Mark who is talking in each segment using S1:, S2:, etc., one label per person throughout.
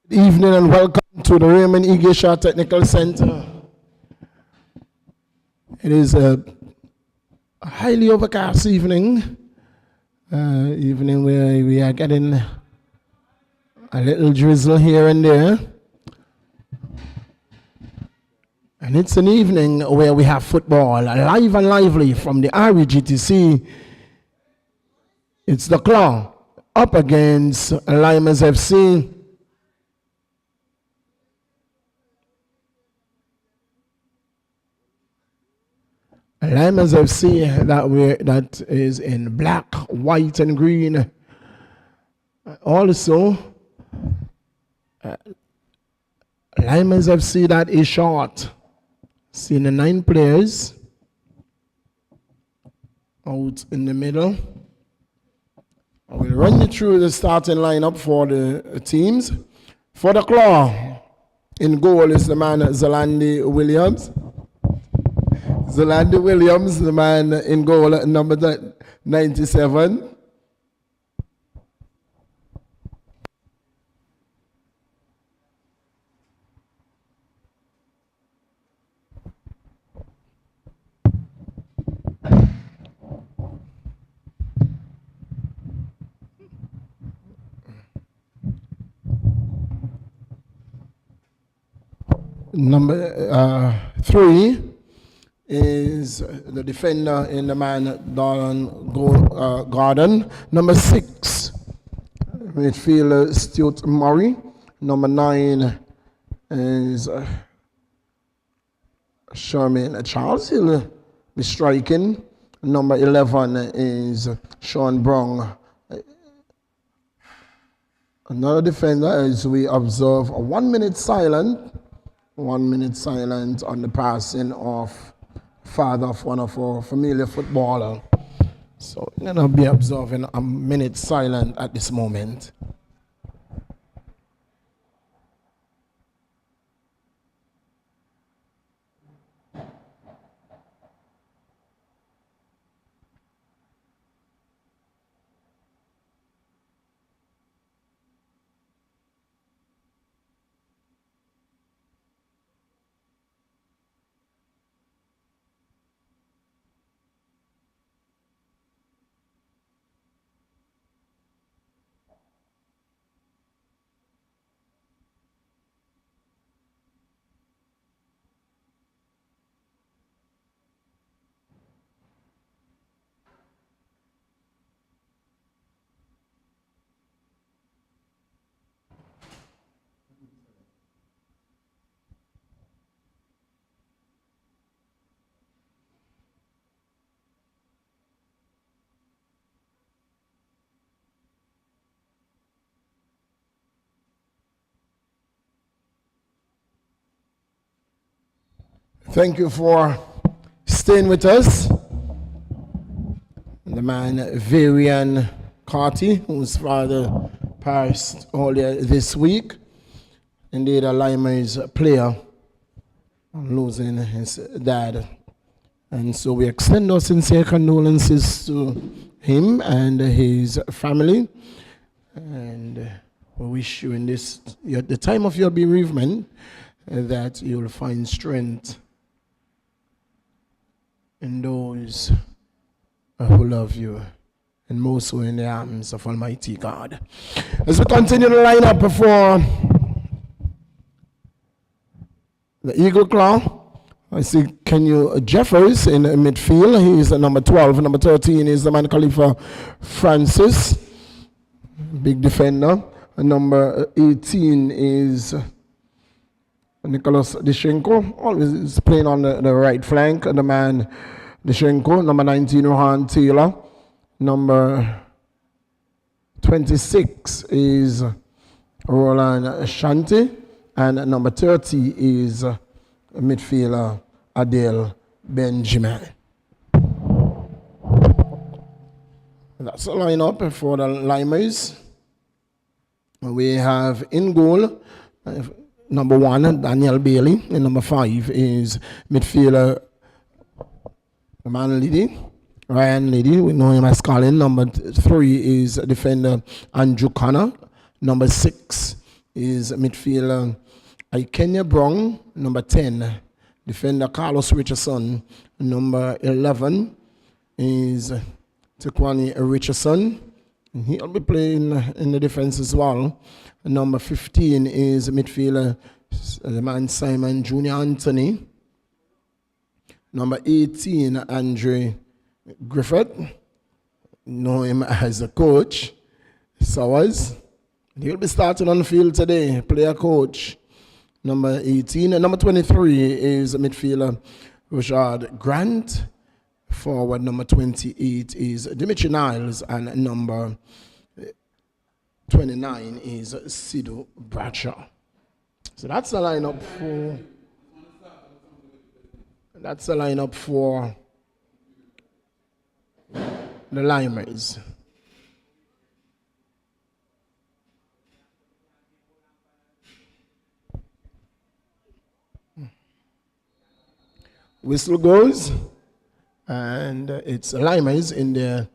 S1: Good evening and welcome to the Raymond Igesha Technical Center. It is a highly overcast evening, where we are getting a little drizzle here and there. And it's an evening where we have football live and lively from the REGTC. It's the Claw up against Lymers FC. Lymers FC that is in black, white, and green. Also, Lymers FC that is short. Seeing the 9 players out in the middle. I will run you through the starting lineup for the teams. For the Claw, in goal is the man Zalandi Williams. Zalandi Williams, the man in goal, number 97. Number 3 is the defender in the man Darren Garden. Number 6, midfielder Stuart Murray. Number 9 is Sherman Charles. He'll be striking. Number 11 is Sean Brown. Another defender, as we observe a 1 minute silence. 1 minute silence on the passing of father of one of our familiar footballer. So we're going to be observing a minute silent at this moment. Thank you for staying with us. The man Varian Carty, whose father passed earlier this week. Indeed, a Lymers player losing his dad. And so we extend our sincere condolences to him and his family. And we wish you in this, at the time of your bereavement, that you'll find strength in those who love you, and most so in the arms of Almighty God. As we continue the lineup for the Eagle Claw, I see Kenny Jeffers in midfield. He is number 12. Number 13 is the man Khalifa Francis, big defender. And number 18 is Nicholas Dishenko, always playing on the right flank. And the man Dishenko. Number 19, Rohan Taylor. Number 26 is Roland Shanti. And number 30 is midfielder Adele Benjamin. That's the lineup for the Lymers. We have in goal number 1, Daniel Bailey, and number 5 is midfielder Ryan Liddy, we know him as Colin. Number 3 is defender Andrew Connor. Number 6 is midfielder Kenya Brown, number 10. Defender Carlos Richardson, number 11 is Tequani Richardson. He'll be playing in the defense as well. Number 15 is midfielder the man Simon Junior Anthony. Number 18, Andre Griffith. Know him as a coach. Sowers. He'll be starting on the field today, player coach. Number 18. And number 23 is midfielder Richard Grant. Forward number 28 is Dimitri Niles. And number 29 is Sido Bradshaw. So that's the lineup for the Lymers. Whistle goes, and it's Lymers in the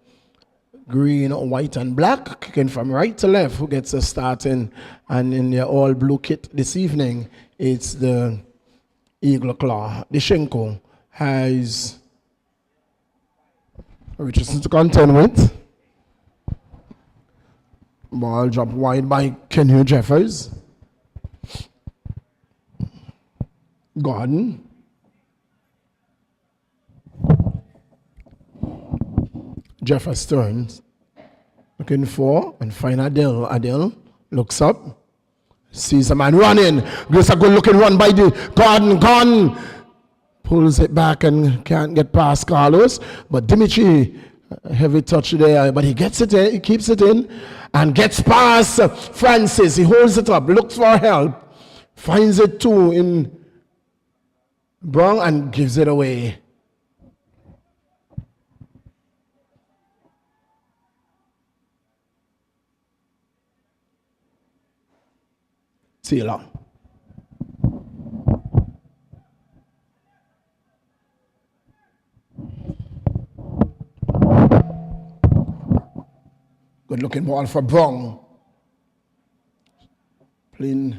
S1: green, white, and black, kicking from right to left, who gets a starting, and in the all blue kit this evening, it's the Eagle Claw. Dishenko has Richardson to contend with. Ball dropped wide by Kenny Jeffers. Gordon. Jeffers turns. Looking for and find Adele. Adele looks up. Sees a man running. Gives a good looking run by the Gordon. Pulls it back and can't get past Carlos. But Dimitri, heavy touch there. But he gets it in. He keeps it in. And gets past Francis. He holds it up. Looks for help. Finds it too in Brown and gives it away. Taylor. Good looking ball for Brown. Playing.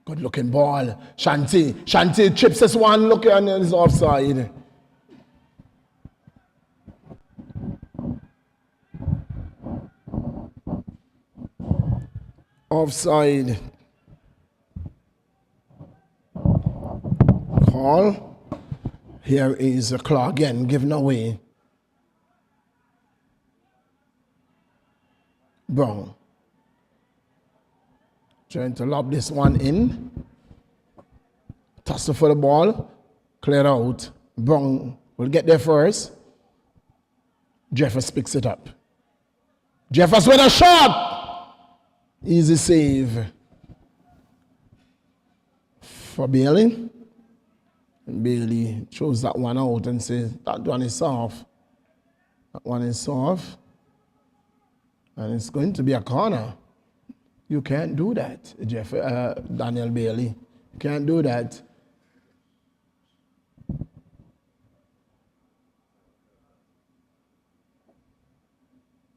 S1: Good looking ball. Shanti chips this one. Look at his offside. Offside. Call. Here is a claw again given away. Brown. Trying to lob this one in. Tussle for the ball. Clear out. Brown will get there first. Jeffers picks it up. Jeffers with a shot. Easy save for Bailey. And Bailey throws that one out and says, that one is off. That one is off. And it's going to be a corner. You can't do that, Daniel Bailey. You can't do that.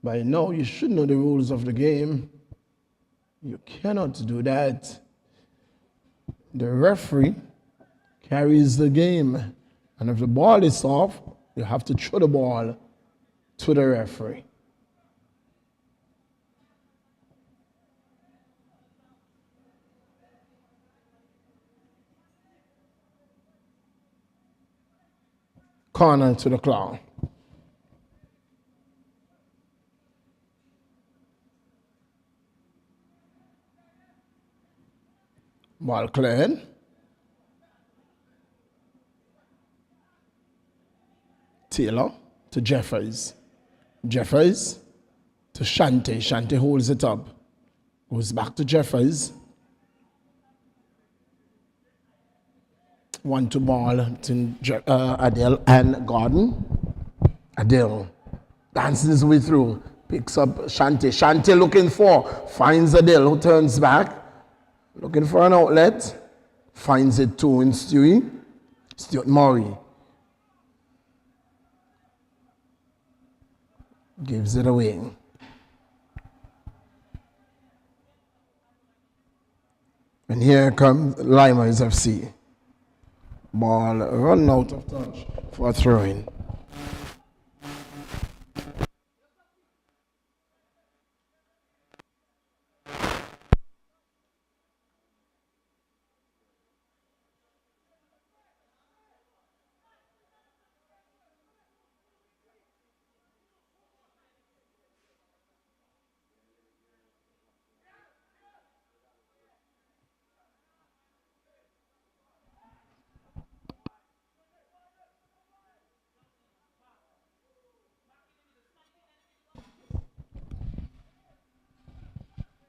S1: By now, you should know the rules of the game. You cannot do that. The referee carries the game. And if the ball is off, you have to throw the ball to the referee. Corner to the Claw. Ball cleared. Taylor to Jeffers. Jeffers to Shanti. Shanti holds it up. Goes back to Jeffers. 1-2 ball to Adele and Gordon. Adele dances his way through. Picks up Shanti. Shanti looking for. Finds Adele who turns back. Looking for an outlet. Finds it too in Stuart Murray. Gives it away. And here comes Lymers FC. Ball run out of touch for a throw-in.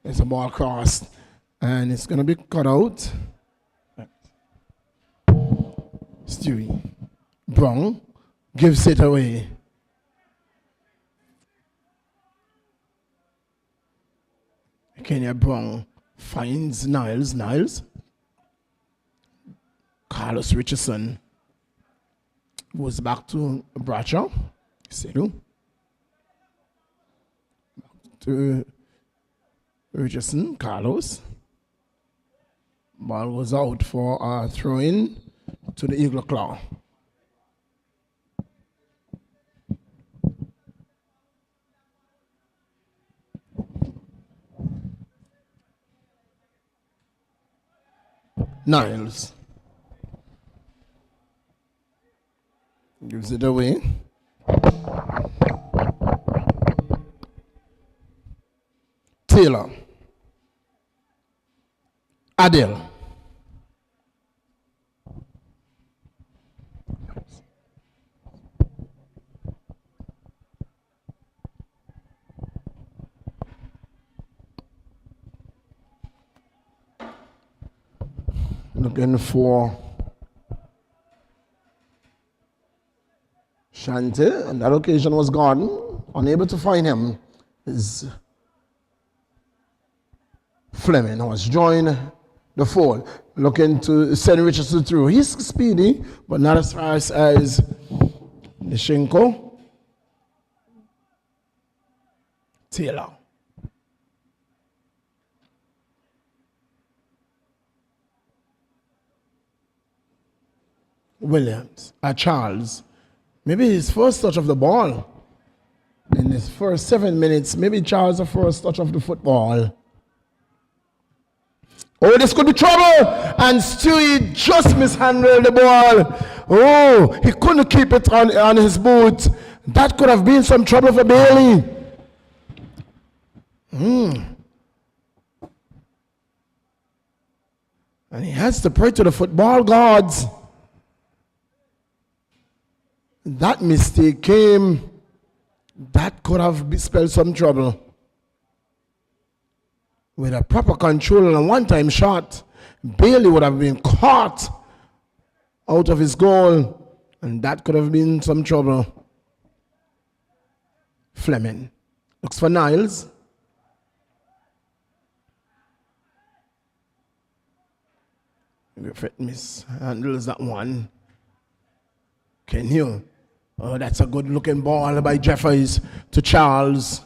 S1: There's a ball crossed, and it's going to be cut out. Stewie Brown gives it away. Kenya Brown finds Niles. Carlos Richardson goes back to Bradshaw. Sedu. Back to Richardson, Carlos. Ball was out for a throw-in to the Eagle Claw. Niles gives it away. Taylor. Adele. Looking for Shante, and that occasion was gone. Unable to find him is Fleming, who has joined the fold, looking to send Richardson through. He's speedy, but not as fast as Nishenko. Taylor. Williams, Charles. Maybe his first touch of the ball. In his first 7 minutes, maybe Charles' the first touch of the football. Oh, this could be trouble! And Stewie just mishandled the ball. Oh, he couldn't keep it on his boot. That could have been some trouble for Bailey. And he has to pray to the football gods. That mistake came. That could have spelled some trouble. With a proper control and a one-time shot, Bailey would have been caught out of his goal, and that could have been some trouble. Fleming looks for Niles. Griffith mishandles that one. Kenhill. Oh, that's a good-looking ball by Jeffers to Charles.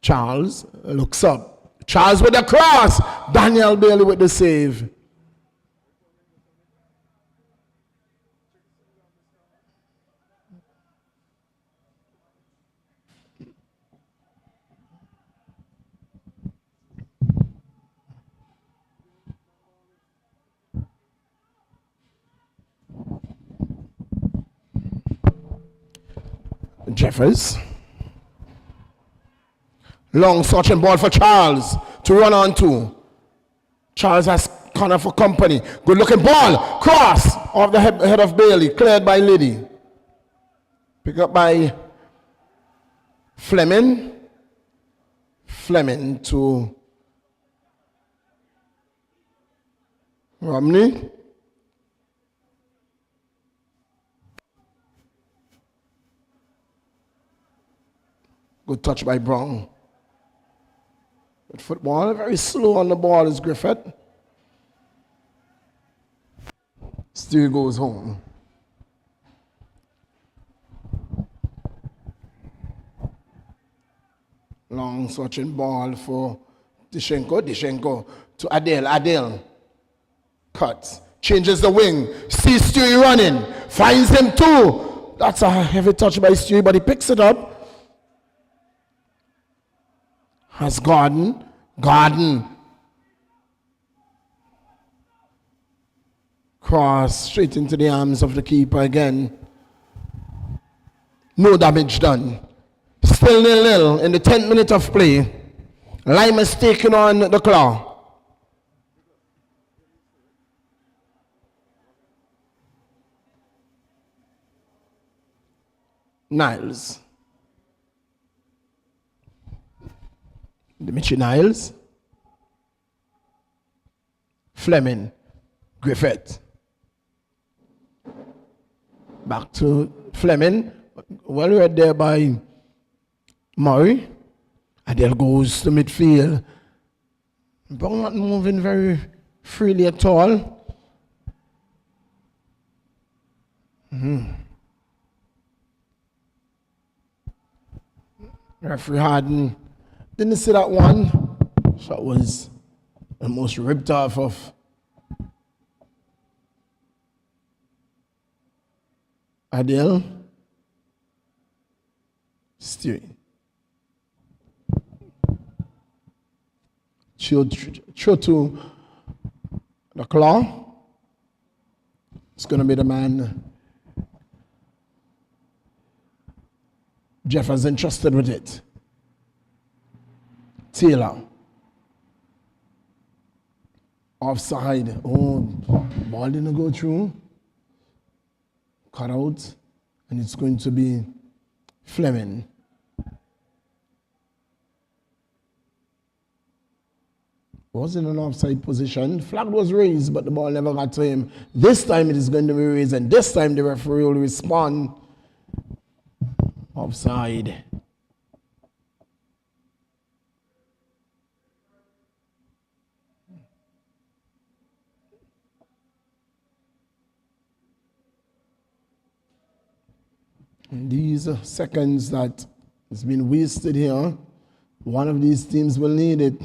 S1: Charles looks up. Charles with the cross. Daniel Bailey with the save. Jeffers. Long searching ball for Charles to run on to. Charles has corner for company. Good looking ball. Cross off the head of Bailey. Cleared by Liddy. Pick up by Fleming. Fleming to Romney. Good touch by Brown. Good football, very slow on the ball is Griffith. Still goes home. Long searching ball for Dishenko. Dishenko to Adele. Adele cuts. Changes the wing. Sees Stewie running. Finds him too. That's a heavy touch by Stewie, but he picks it up. Has Gordon. Gordon. Cross straight into the arms of the keeper again. No damage done. Still 0-0 in the 10th minute of play. Lymers taking on the claw. Niles. Dimitri Niles. Fleming. Griffith. Back to Fleming. Well read there by Murray. Adele goes to midfield. But not moving very freely at all. Referee Harden didn't see that one. Shot was almost ripped off of Adele. Stewie. Throw to the claw. It's going to be the man. Jeff is entrusted with it. Taylor. Offside. Oh, ball didn't go through. Cut out. And it's going to be Fleming. Was in an offside position. Flag was raised, but the ball never got to him. This time it is going to be raised, and this time the referee will respond. Offside. And these seconds that has been wasted here, one of these teams will need it.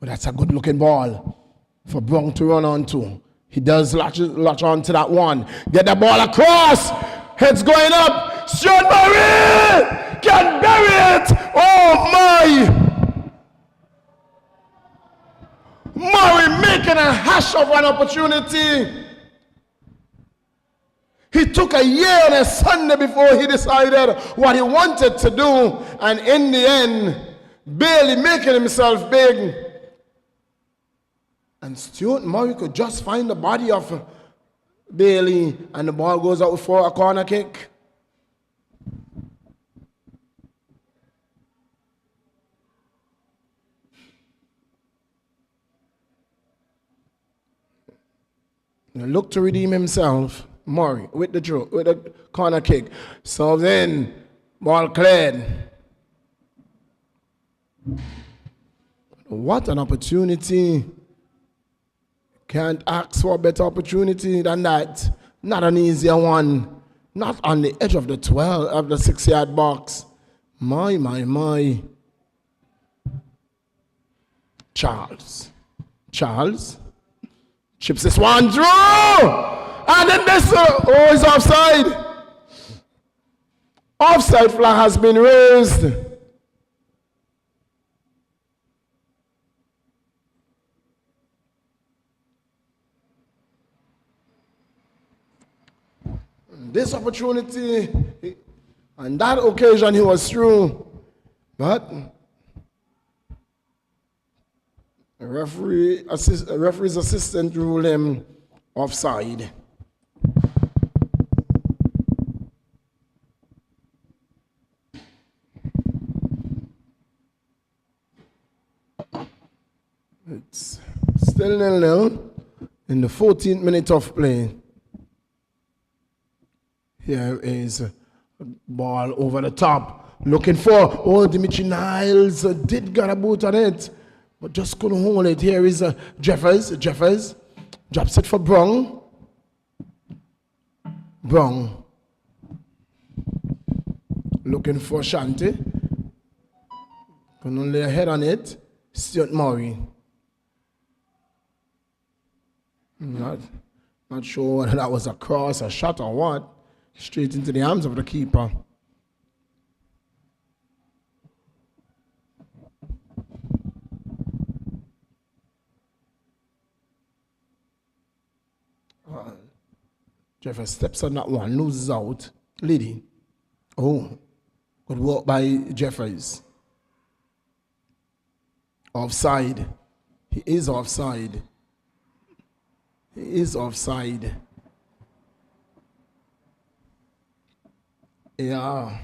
S1: But that's a good looking ball for Brown to run onto. He does latch on to that one. Get the ball across. Heads going up. Stuart Murray can bury it. Oh my. Murray making a hash of an opportunity. He took a year and a Sunday before he decided what he wanted to do. And in the end, barely making himself big. And Stuart Murray could just find the body of Bailey, and the ball goes out for a corner kick. Look to redeem himself, Murray, with the corner kick. So then, ball cleared. What an opportunity. Can't ask for a better opportunity than that. Not an easier one. Not on the edge of the 6-yard box. My. Charles chips this one through. And then this, he's offside. Offside flag has been raised. This opportunity, on that occasion, he was through, but a referee's assistant ruled him offside. It's still 0-0 in the 14th minute of play. Here is a ball over the top. Looking for, Dimitri Niles did get a boot on it. but just couldn't hold it. Here is Jeffers. Jeffers drops it for Brong. Brong looking for Shanti. Couldn't lay a head on it. Stuart Murray. Not sure whether that was a cross, a shot, or what. Straight into the arms of the keeper. Jeffers steps on that one, loses out. Liddy. Oh, good work by Jeffers. Offside. He is offside. He is offside. Yeah.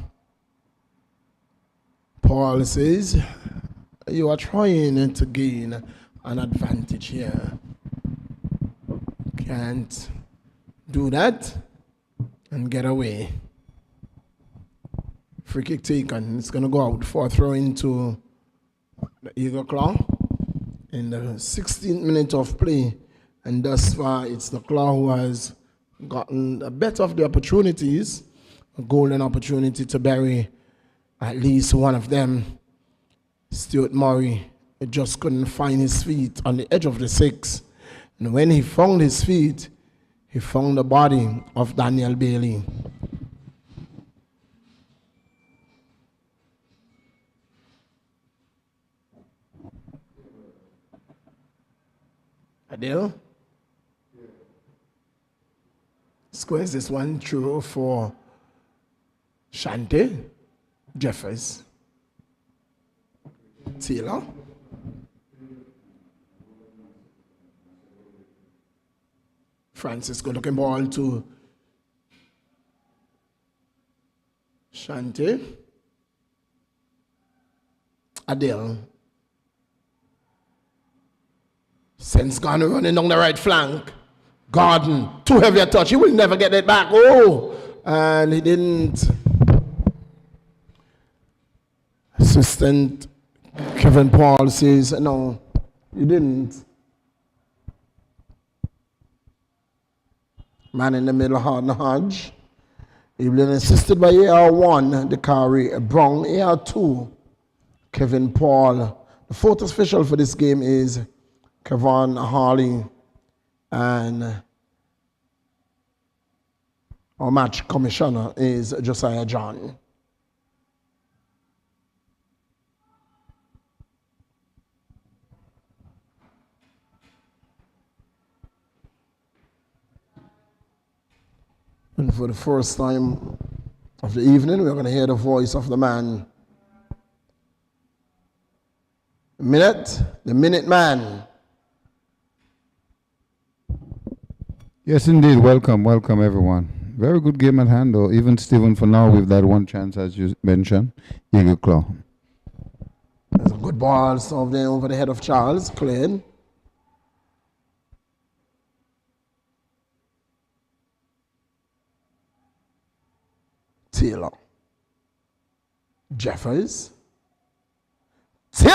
S1: Paul says, you are trying to gain an advantage here. Can't do that and get away. Free kick taken. It's going to go out for a throw into the Eagle Claw in the 16th minute of play. And thus far, it's the Claw who has gotten the better of the opportunities, a golden opportunity to bury at least one of them. Stuart Murray just couldn't find his feet on the edge of the 6. And when he found his feet, he found the body of Daniel Bailey. Adele? Squares this one through for Shante. Jeffers. Taylor. Francisco looking ball to Shante. Adele. Sense gone running down the right flank. Gordon, too heavy a touch. He will never get it back. Oh, and he didn't. Assistant Kevin Paul says, no, you didn't. Man in the middle, Harden Hodge. He's been assisted by AR1, the carry, Brown, AR2, Kevin Paul. The fourth official for this game is Kevon Harley, and our match commissioner is Josiah John. And for the first time of the evening, we're going to hear the voice of the man. The minute man.
S2: Yes, indeed. Welcome everyone. Very good game at hand, though. Even Stephen, for now, with that one chance, as you mentioned, Eagle Claw.
S1: There's a good ball served there over the head of Charles, cleared. Taylor. Jeffers. In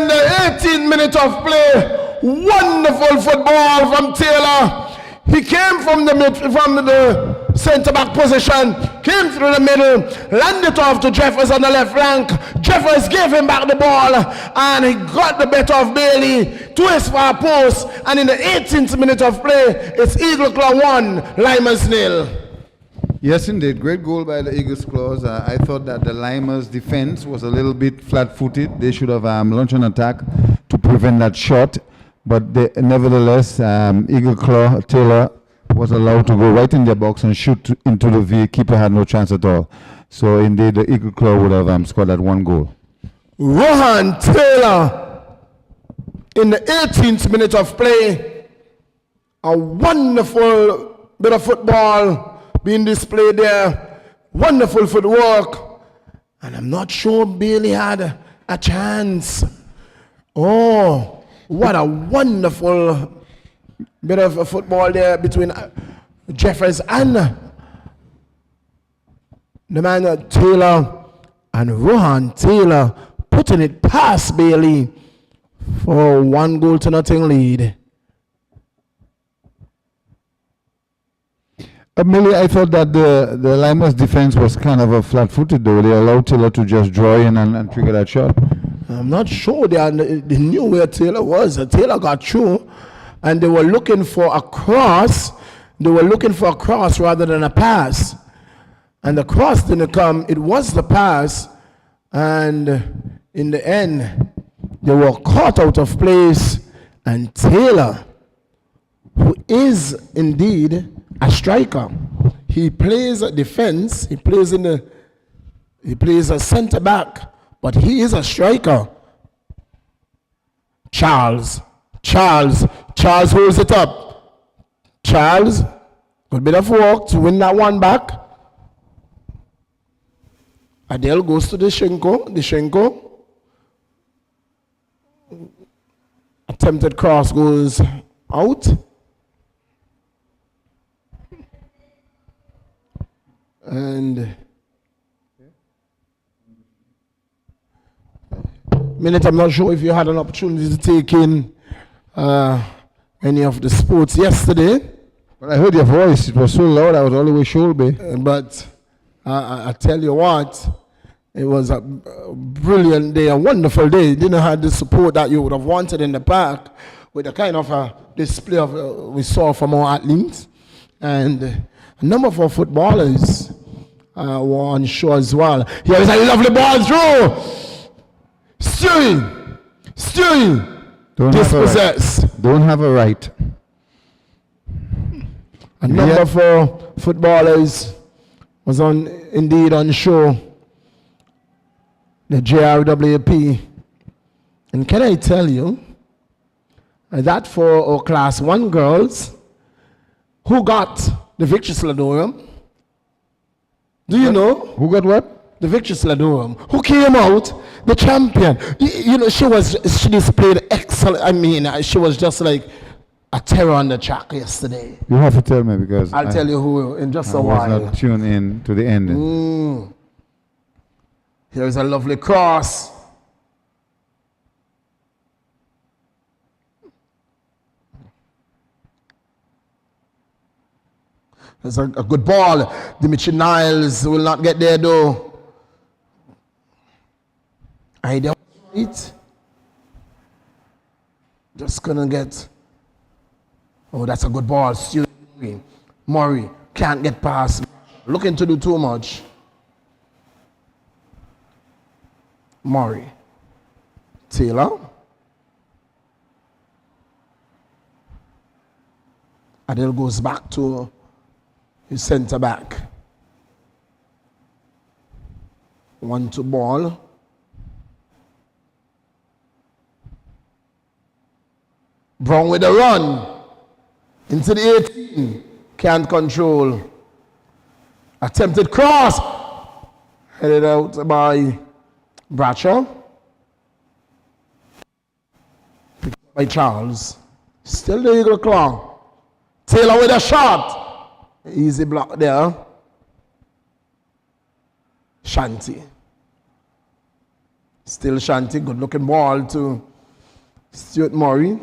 S1: the 18th minute of play, wonderful football from Taylor. He came from the centre-back position, came through the middle, landed off to Jeffers on the left flank. Jeffers gave him back the ball, and he got the better of Bailey to his far post. And in the 18th minute of play, it's Eagle Claw 1, Lymers 0.
S2: Yes, indeed. Great goal by the Eagles Claws. I thought that the Lymers defense was a little bit flat-footed. They should have launched an attack to prevent that shot. But nevertheless, Eagle Claw Taylor was allowed to go right in their box and shoot into the V. Keeper had no chance at all. So indeed, the Eagle Claw would have scored that one goal.
S1: Rohan Taylor, in the 18th minute of play, a wonderful bit of football being displayed there. Wonderful footwork. And I'm not sure Bailey had a chance. Oh, what a wonderful bit of football there between Jeffers and The man Taylor and Rohan Taylor putting it past Bailey for 1-0 lead.
S2: Millie, I thought that the Lymers defense was kind of a flat-footed though. They allowed Taylor to just draw in and trigger that shot.
S1: I'm not sure they knew where Taylor was. Taylor got through and they were looking for a cross. They were looking for a cross rather than a pass. And the cross didn't come. It was the pass. And in the end, they were caught out of place. And Taylor, who is indeed a striker, he plays a defense, he plays a center back, but he is a striker. Charles holds it up. Charles, good bit of work to win that one back. Adele goes to Deshenko. Attempted cross goes out. And Minute, I'm not sure if you had an opportunity to take in any of the sports yesterday.
S2: But I heard your voice. It was so loud. I was all the way shoulder.
S1: But I tell you what, it was a brilliant day, a wonderful day. Didn't have the support that you would have wanted in the park with the kind of display of we saw from our athletes. And a number of our footballers were on show as well. Here is a lovely ball through. Stewie, dispossessed.
S2: Don't have a right.
S1: A number of our footballers was indeed on show. The JRWP. And can I tell you that for our class 1 girls who got the Victory Sladorium, do you know?
S2: Who got what?
S1: The Victory Sladorium. Who came out the champion. You know, she displayed excellent. I mean, she was just like a terror on the track yesterday.
S2: You have to tell me because
S1: I'll tell you who in just a while.
S2: I was not tuned in to the ending.
S1: Here's a lovely cross. There's a good ball. Dimitri Niles will not get there though. Idea right. Just gonna get. Oh, that's a good ball. Murray can't get past. Looking to do too much. Murray. Taylor. Adele goes back to his center back. 1-2 ball. Brown with a run. Into the 18. Can't control. Attempted cross. Headed out by Bradshaw. Picked up by Charles. Still the Eagle Claw. Taylor with a shot. Easy block there. Shanti. Still Shanti. Good looking ball to Stuart Murray.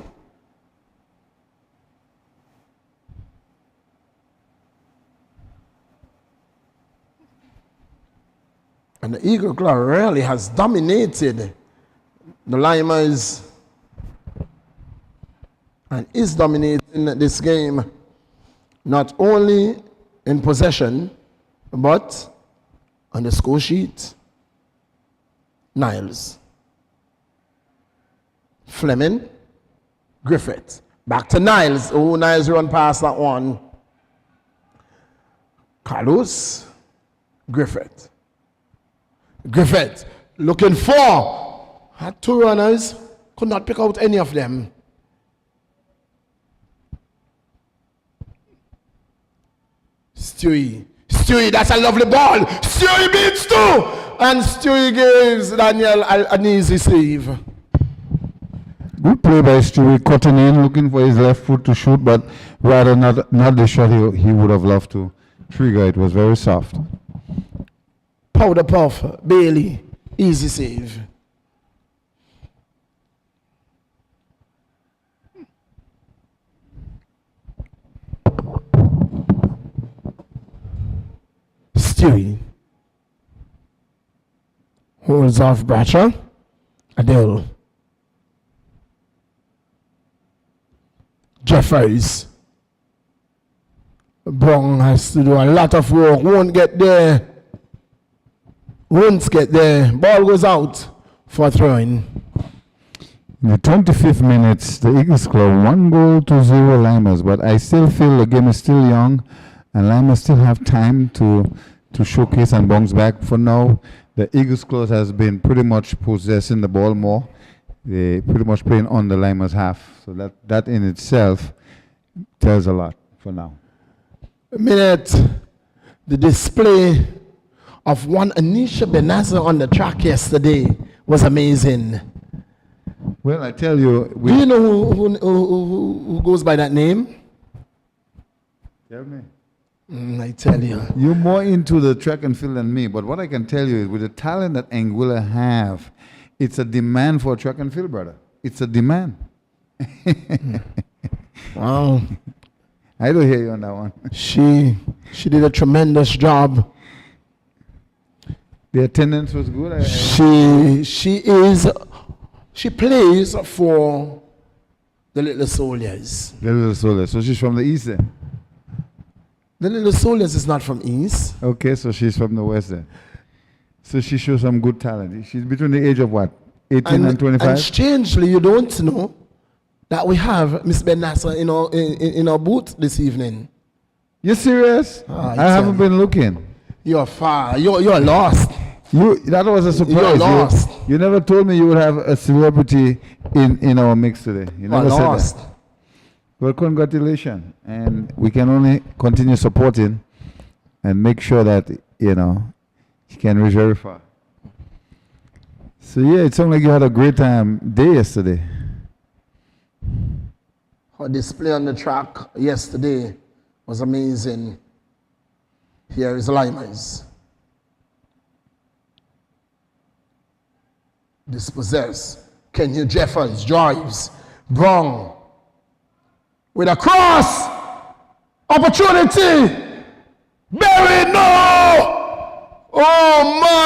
S1: And the Eagle Claw really has dominated the Lymers and is dominating this game, not only in possession, but on the score sheet. Niles. Fleming. Griffith. Back to Niles. Oh, Niles run past that one. Carlos. Griffith. Griffith looking for. Had 2 runners. Could not pick out any of them. Stewie, that's a lovely ball. Stewie beats 2. And Stewie gives Daniel an easy save.
S2: Good play by Stewie, cutting in, looking for his left foot to shoot, but rather not the shot he would have loved to trigger. It was very soft.
S1: Powder Puff, Bailey, easy save. Stewie. Holds off Bradshaw. Adele. Jeffers. Brown has to do a lot of work. Won't get there. Won't get there. Ball goes out for throwing.
S2: In the 25th minutes, the Eagles score 1-0 Lymers, but I still feel the game is still young and Lymers still have time to showcase and bounce back. For now, the Eagles Claws has been pretty much possessing the ball more. They pretty much playing on the Lymers half. So that in itself tells a lot for now.
S1: Minute, the display of one Anisha Benaza on the track yesterday was amazing.
S2: Well, I tell you...
S1: Do you know who goes by that name?
S2: Tell me.
S1: I tell you.
S2: You're more into the track and field than me, but what I can tell you is with the talent that Anguilla have, it's a demand for track and field, brother. It's a demand.
S1: Wow.
S2: I don't hear you on that one.
S1: She did a tremendous job.
S2: The attendance was good.
S1: She plays for the Little Soldiers.
S2: The Little Soldiers. So she's from the east then?
S1: The Little Soldiers is not from East.
S2: Okay, so she's from the west then. So she shows some good talent. She's between the age of what? 18 and 25?
S1: And strangely, you don't know that we have Miss Benassa in our booth this evening.
S2: You serious? I haven't been looking.
S1: You're far. You're lost.
S2: That was a surprise.
S1: You're lost.
S2: You never told me you would have a celebrity in our mix today. You never said
S1: lost.
S2: that. Well, congratulations. And we can only continue supporting and make sure that, you can reach very far. So, yeah, it sounded like you had a great day yesterday.
S1: Her display on the track yesterday was amazing. Here is Lymers. Dispossess. Kenya Jeffers drives. Brown. With a cross. Opportunity. Barry, no! Oh, my.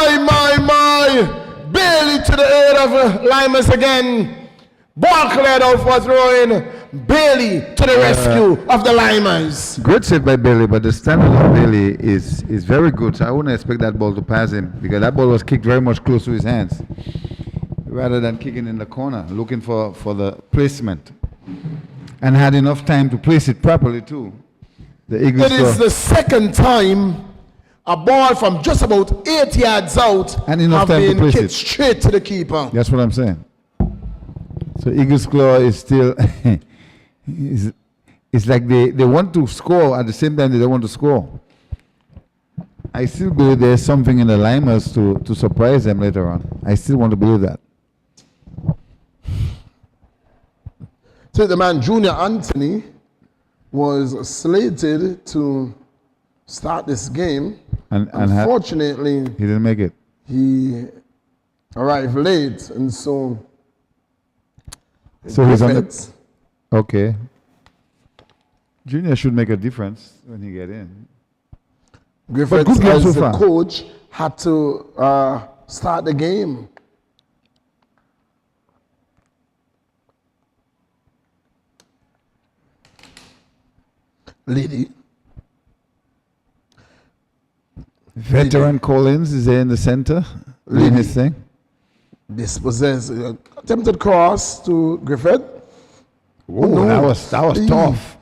S1: Bailey to the aid of Lymers again. Ball cleared out for throwing. Bailey to the rescue of the Lymers.
S2: Great save by Bailey, but the standard of Bailey is very good. So I wouldn't expect that ball to pass him because that ball was kicked very much close to his hands rather than kicking in the corner, looking for the placement. And had enough time to place it properly too. The Eagles
S1: It is the second time a ball from just about 8 yards out
S2: and enough
S1: have
S2: time to
S1: been
S2: place
S1: kicked
S2: it
S1: straight to the keeper.
S2: That's what I'm saying. So Eagles Claw is still it's like they want to score at the same time they don't want to score. I still believe there's something in the Lymers to surprise them later on. I still want to believe that.
S1: So the man Junior Anthony was slated to start this game.
S2: And
S1: unfortunately,
S2: he didn't make it.
S1: He arrived late, and so
S2: he's on the... Okay. Junior should make a difference when he get in.
S1: Griffiths, as the coach, had to start the game. Lady.
S2: Veteran Collins is there in the center, doing his thing.
S1: Dispossess, attempted cross to Griffith.
S2: Oh, no. That was tough.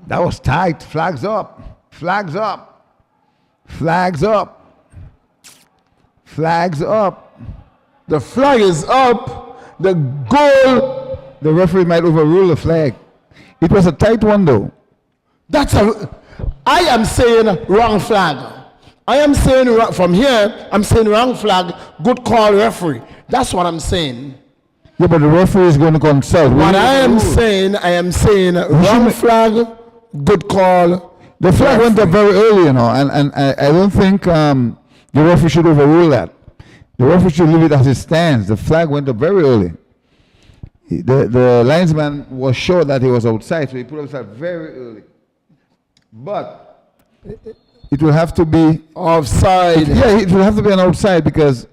S2: That was tight. Flags up. Flags up. Flags up. Flags up.
S1: The flag is up. The goal.
S2: The referee might overrule the flag. It was a tight one though.
S1: I am saying wrong flag. I am saying from here, I'm saying wrong flag, good call referee. That's what I'm saying.
S2: Yeah, but the referee is going to consult.
S1: What I am saying wrong flag, good call.
S2: The flag went up very early, and I don't think the The referee should overrule that. The referee should leave it as it stands. The flag went up very early. The linesman was sure that he was outside, so he put outside very early. But it will have to be
S1: offside.
S2: Yeah, it will have to be an outside because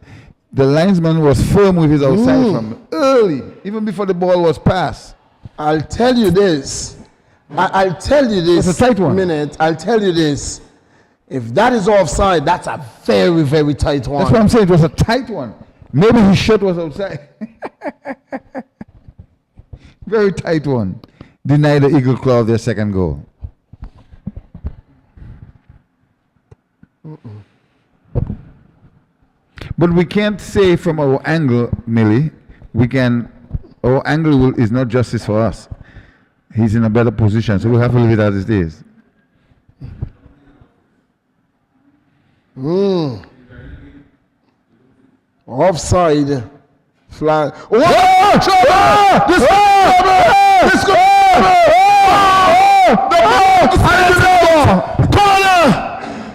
S2: the linesman was firm with his outside from early, even before the ball was passed.
S1: I'll tell you this. I'll tell you this.
S2: It's a tight one.
S1: Minute. I'll tell you this. If that is offside, that's a very, very tight one.
S2: That's what I'm saying. It was a tight one. Maybe his shirt was outside. Very tight one. Deny the Eagle Claw their second goal. But we can't say from our angle, Millie, our angle is not justice for us. He's in a better position, so we'll have to leave it as it is.
S1: Offside. Flag.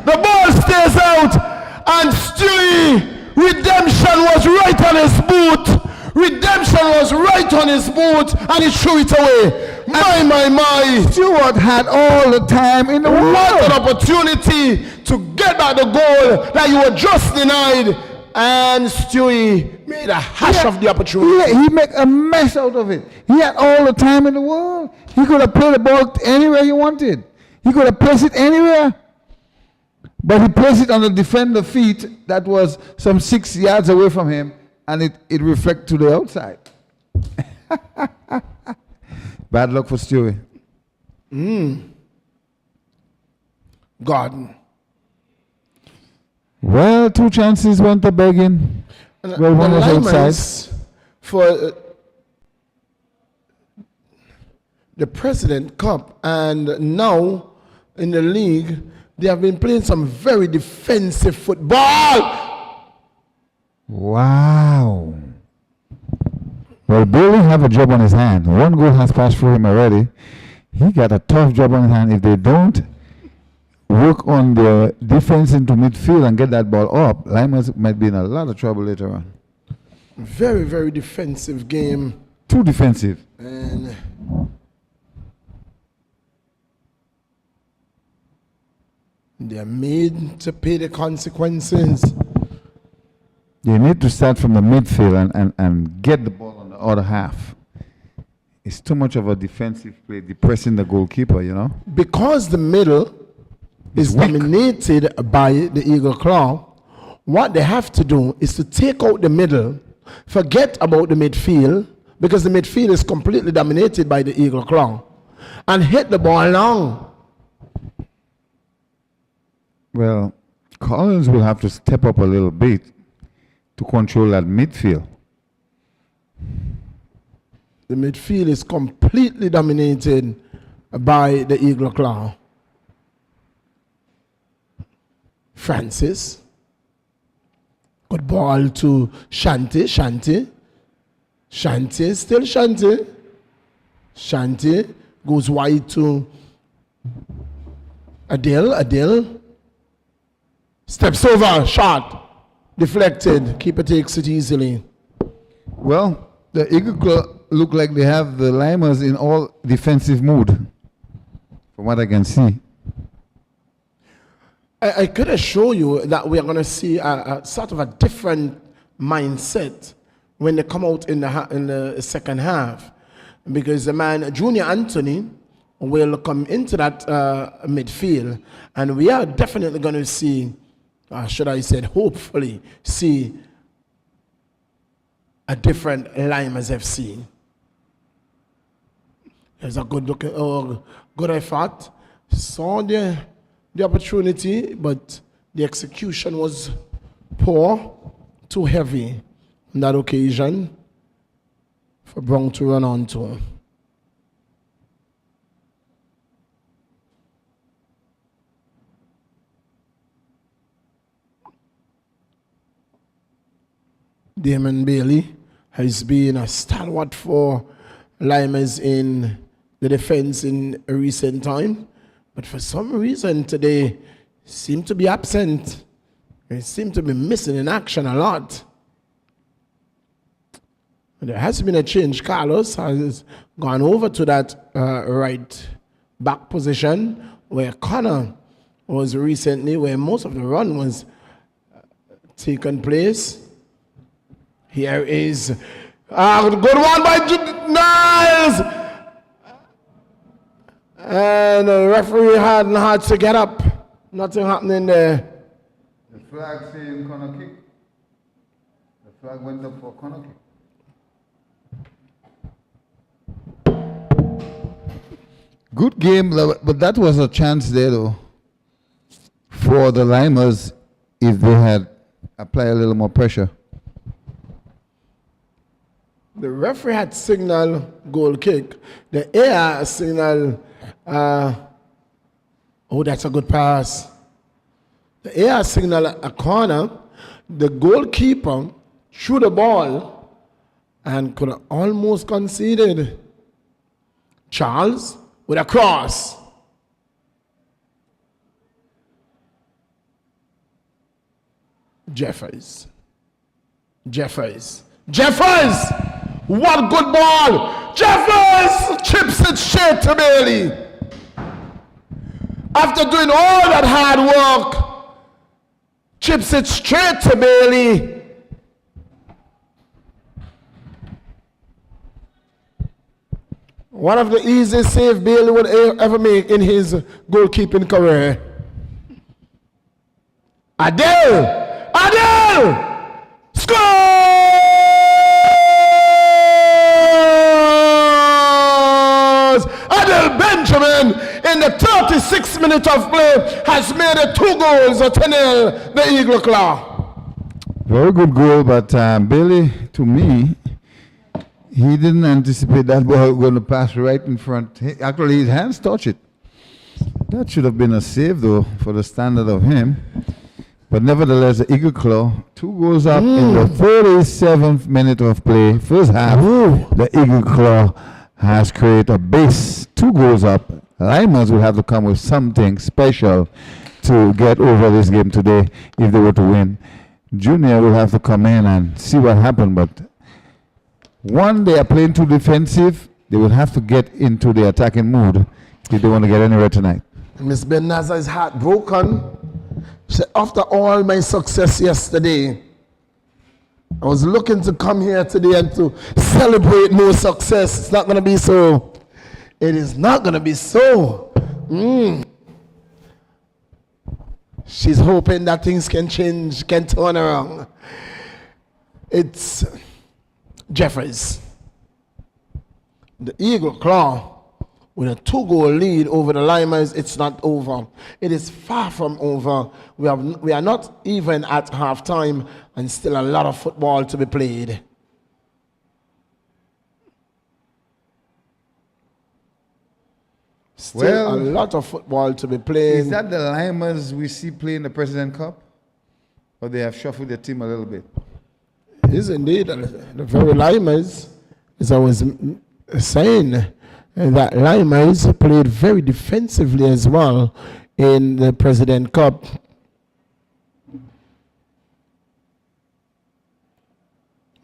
S1: The ball stays out, and Stewie, redemption was right on his boot. Redemption was right on his boot, and he threw it away. My.
S2: Stewart had all the time in the world.
S1: What an opportunity to get back the goal that you were just denied. And Stewie made a hash of the opportunity.
S2: He made a mess out of it. He had all the time in the world. He could have played the ball anywhere he wanted. He could have placed it anywhere. But he placed it on the defender feet that was some 6 yards away from him, and it reflected to the outside. Bad luck for Stewie.
S1: God.
S2: Well, 2 chances went to begging. Well, one was outside.
S1: For the President Cup, and now in the league, they have been playing some very defensive football.
S2: Wow. Well, Billy have a job on his hand. 1 goal has passed through him already. He got a tough job on his hand. If they don't work on their defense into midfield and get that ball up, Lymers might be in a lot of trouble later on.
S1: Very, very defensive game.
S2: Too defensive.
S1: And they're made to pay the consequences.
S2: You need to start from the midfield and get the ball on the other half. It's too much of a defensive play, depressing the goalkeeper, you know.
S1: Because the middle is dominated by the Eagle Claw, what they have to do is to take out the middle, forget about the midfield, because the midfield is completely dominated by the Eagle Claw, and hit the ball long.
S2: Well, Collins will have to step up a little bit to control that midfield.
S1: The midfield is completely dominated by the Eagle Claw. Francis. Good ball to Shanti. Shanti, still Shanti. Shanti goes wide to Adele. Steps over, shot, deflected. Keeper takes it easily.
S2: Well, the Eagle Claw look like they have the Lymers in all defensive mood, from what I can see.
S1: I could assure you that we are going to see a sort of a different mindset when they come out in the second half, because the man Junior Anthony will come into that midfield, and we are definitely going to see, should I say, hopefully see a different Lymers FC. There's a good look, good effort. Saw the opportunity, but the execution was poor, too heavy on that occasion for Brown to run onto. Damon Bailey has been a stalwart for Lymers in the defense in a recent time, but for some reason today seemed to be absent. He seemed to be missing in action a lot. There has been a change. Carlos has gone over to that right back position where Connor was recently, where most of the run was taken place. Here is a good one by Niles! And the referee hadn't had to get up. Nothing happening there.
S2: The flag saying corner kick. The flag went up for corner kick. Good game, but that was a chance there, though, for the Lymers if they had applied a little more pressure.
S1: The referee had signal goal kick. The AR signal, oh, that's a good pass. The AR signal a corner. The goalkeeper threw the ball and could have almost conceded. Charles with a cross. Jeffers. What good ball! Jeffers chips it straight to Bailey. After doing all that hard work, chips it straight to Bailey. One of the easiest saves Bailey would ever make in his goalkeeping career. Adele! Scores! Adele Benjamin in the 36th minute of play has made it 2 goals to 0 the Eagle Claw.
S2: Very good goal, but Bailey, to me, he didn't anticipate that ball going to pass right in front. Actually, his hands touched it. That should have been a save, though, for the standard of him. But nevertheless, the Eagle Claw, 2 goals up in the 37th minute of play. First half, the Eagle Claw has created a base. 2 goals up. Lymers will have to come with something special to get over this game today if they were to win. Junior will have to come in and see what happened, but one, they are playing too defensive. They will have to get into the attacking mood if they want to get anywhere tonight.
S1: Miss Benaza is heartbroken. She said, after all my success yesterday, I was looking to come here today and to celebrate no success. It's not going to be so. It is not going to be so. She's hoping that things can change, can turn around. It's Jeffers. The Eagle Claw with a 2-goal lead over the Lymers. It's not over. It is far from over. We are not even at halftime and still a lot of football to be played. Still a lot of football to be played.
S2: Is that the Lymers we see playing the President Cup? Or they have shuffled their team a little bit?
S1: It is indeed. The very Lymers, as I was saying, that Lymers played very defensively as well in the President Cup.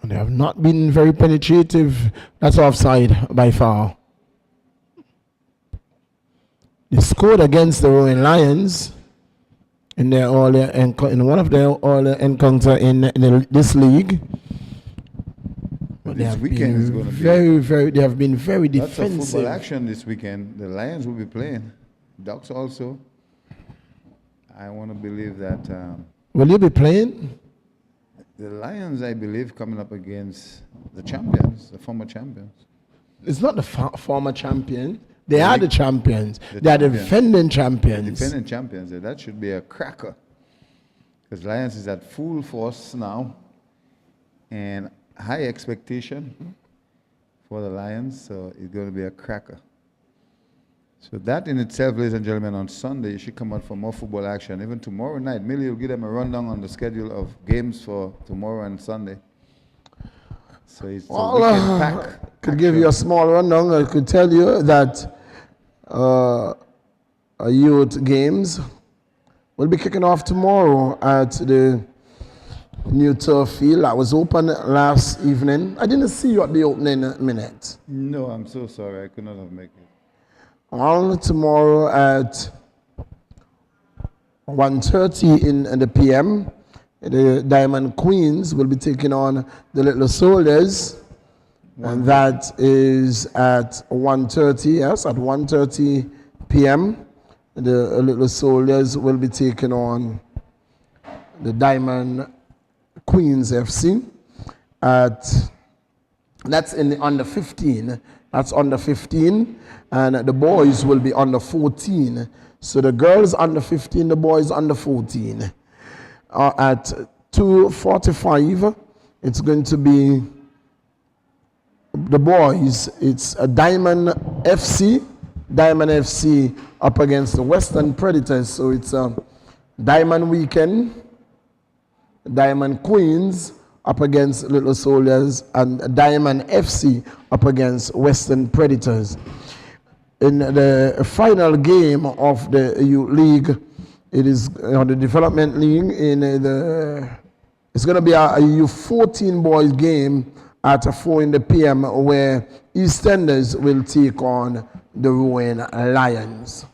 S1: And they have not been very penetrative. That's offside by far. They scored against the Rowan Lions in their in one of their encounter in this league.
S2: But this weekend is going to be
S1: they have been very defensive.
S2: Lots of football action this weekend. The Lions will be playing. Ducks also. I want to believe that.
S1: Will you be playing?
S2: The Lions, I believe, coming up against the champions, the former champions.
S1: It's not the former champion. They are the champions. They are the defending champions.
S2: The defending champions. That should be a cracker. Because Lions is at full force now. And high expectation for the Lions. So it's going to be a cracker. So that in itself, ladies and gentlemen, on Sunday, you should come out for more football action. Even tomorrow night, Millie will give them a rundown on the schedule of games for tomorrow and Sunday. So it's a weekend pack.
S1: Could give you a small rundown. I could tell you that youth games will be kicking off tomorrow at the new turf field that was open last evening. I didn't see you at the opening minute.
S2: No, I'm so sorry. I could not have made it.
S1: On tomorrow at 1:30 in the PM, the Diamond Queens will be taking on the Little Soldiers. And that is at 1:30, yes, at 1:30 p.m. The Little Soldiers will be taking on the Diamond Queens FC. That's in the under 15. That's under 15. And the boys will be under 14. So the girls under 15, the boys under 14. At 2:45, it's going to be the boys. It's a Diamond FC up against the Western Predators. So it's a Diamond weekend, Diamond Queens up against Little Soldiers, and Diamond FC up against Western Predators. In the final game of the youth league, it is the development league. It's going to be a U14 boys game at 4 p.m. where EastEnders will take on the Rowan Lions.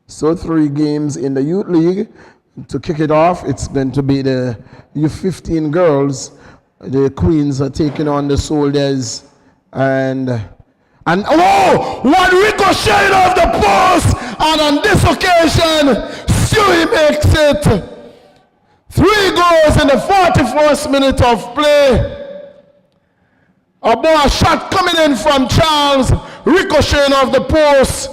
S1: So 3 games in the youth league. To kick it off, it's going to be the U15 girls. The Queens are taking on the Soldiers, and oh, one ricochet off the post, and on this occasion, Stewie makes it. 3 goals in the 41st minute of play. A ball shot coming in from Charles, ricocheting off the post,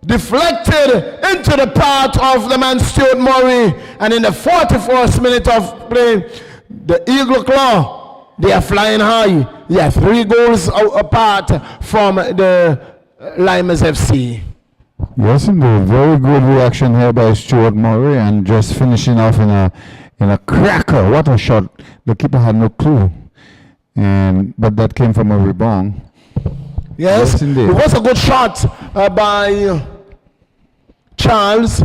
S1: deflected into the path of the man Stuart Murray, and in the 41st minute of play, the Eagle Claw, they are flying high. They are 3 goals apart from the Lymers FC.
S2: Yes, indeed. Very good reaction here by Stuart Murray, and just finishing off in a cracker. What a shot. The keeper had no clue. But that came from a rebound.
S1: Yes, it was a good shot by Charles,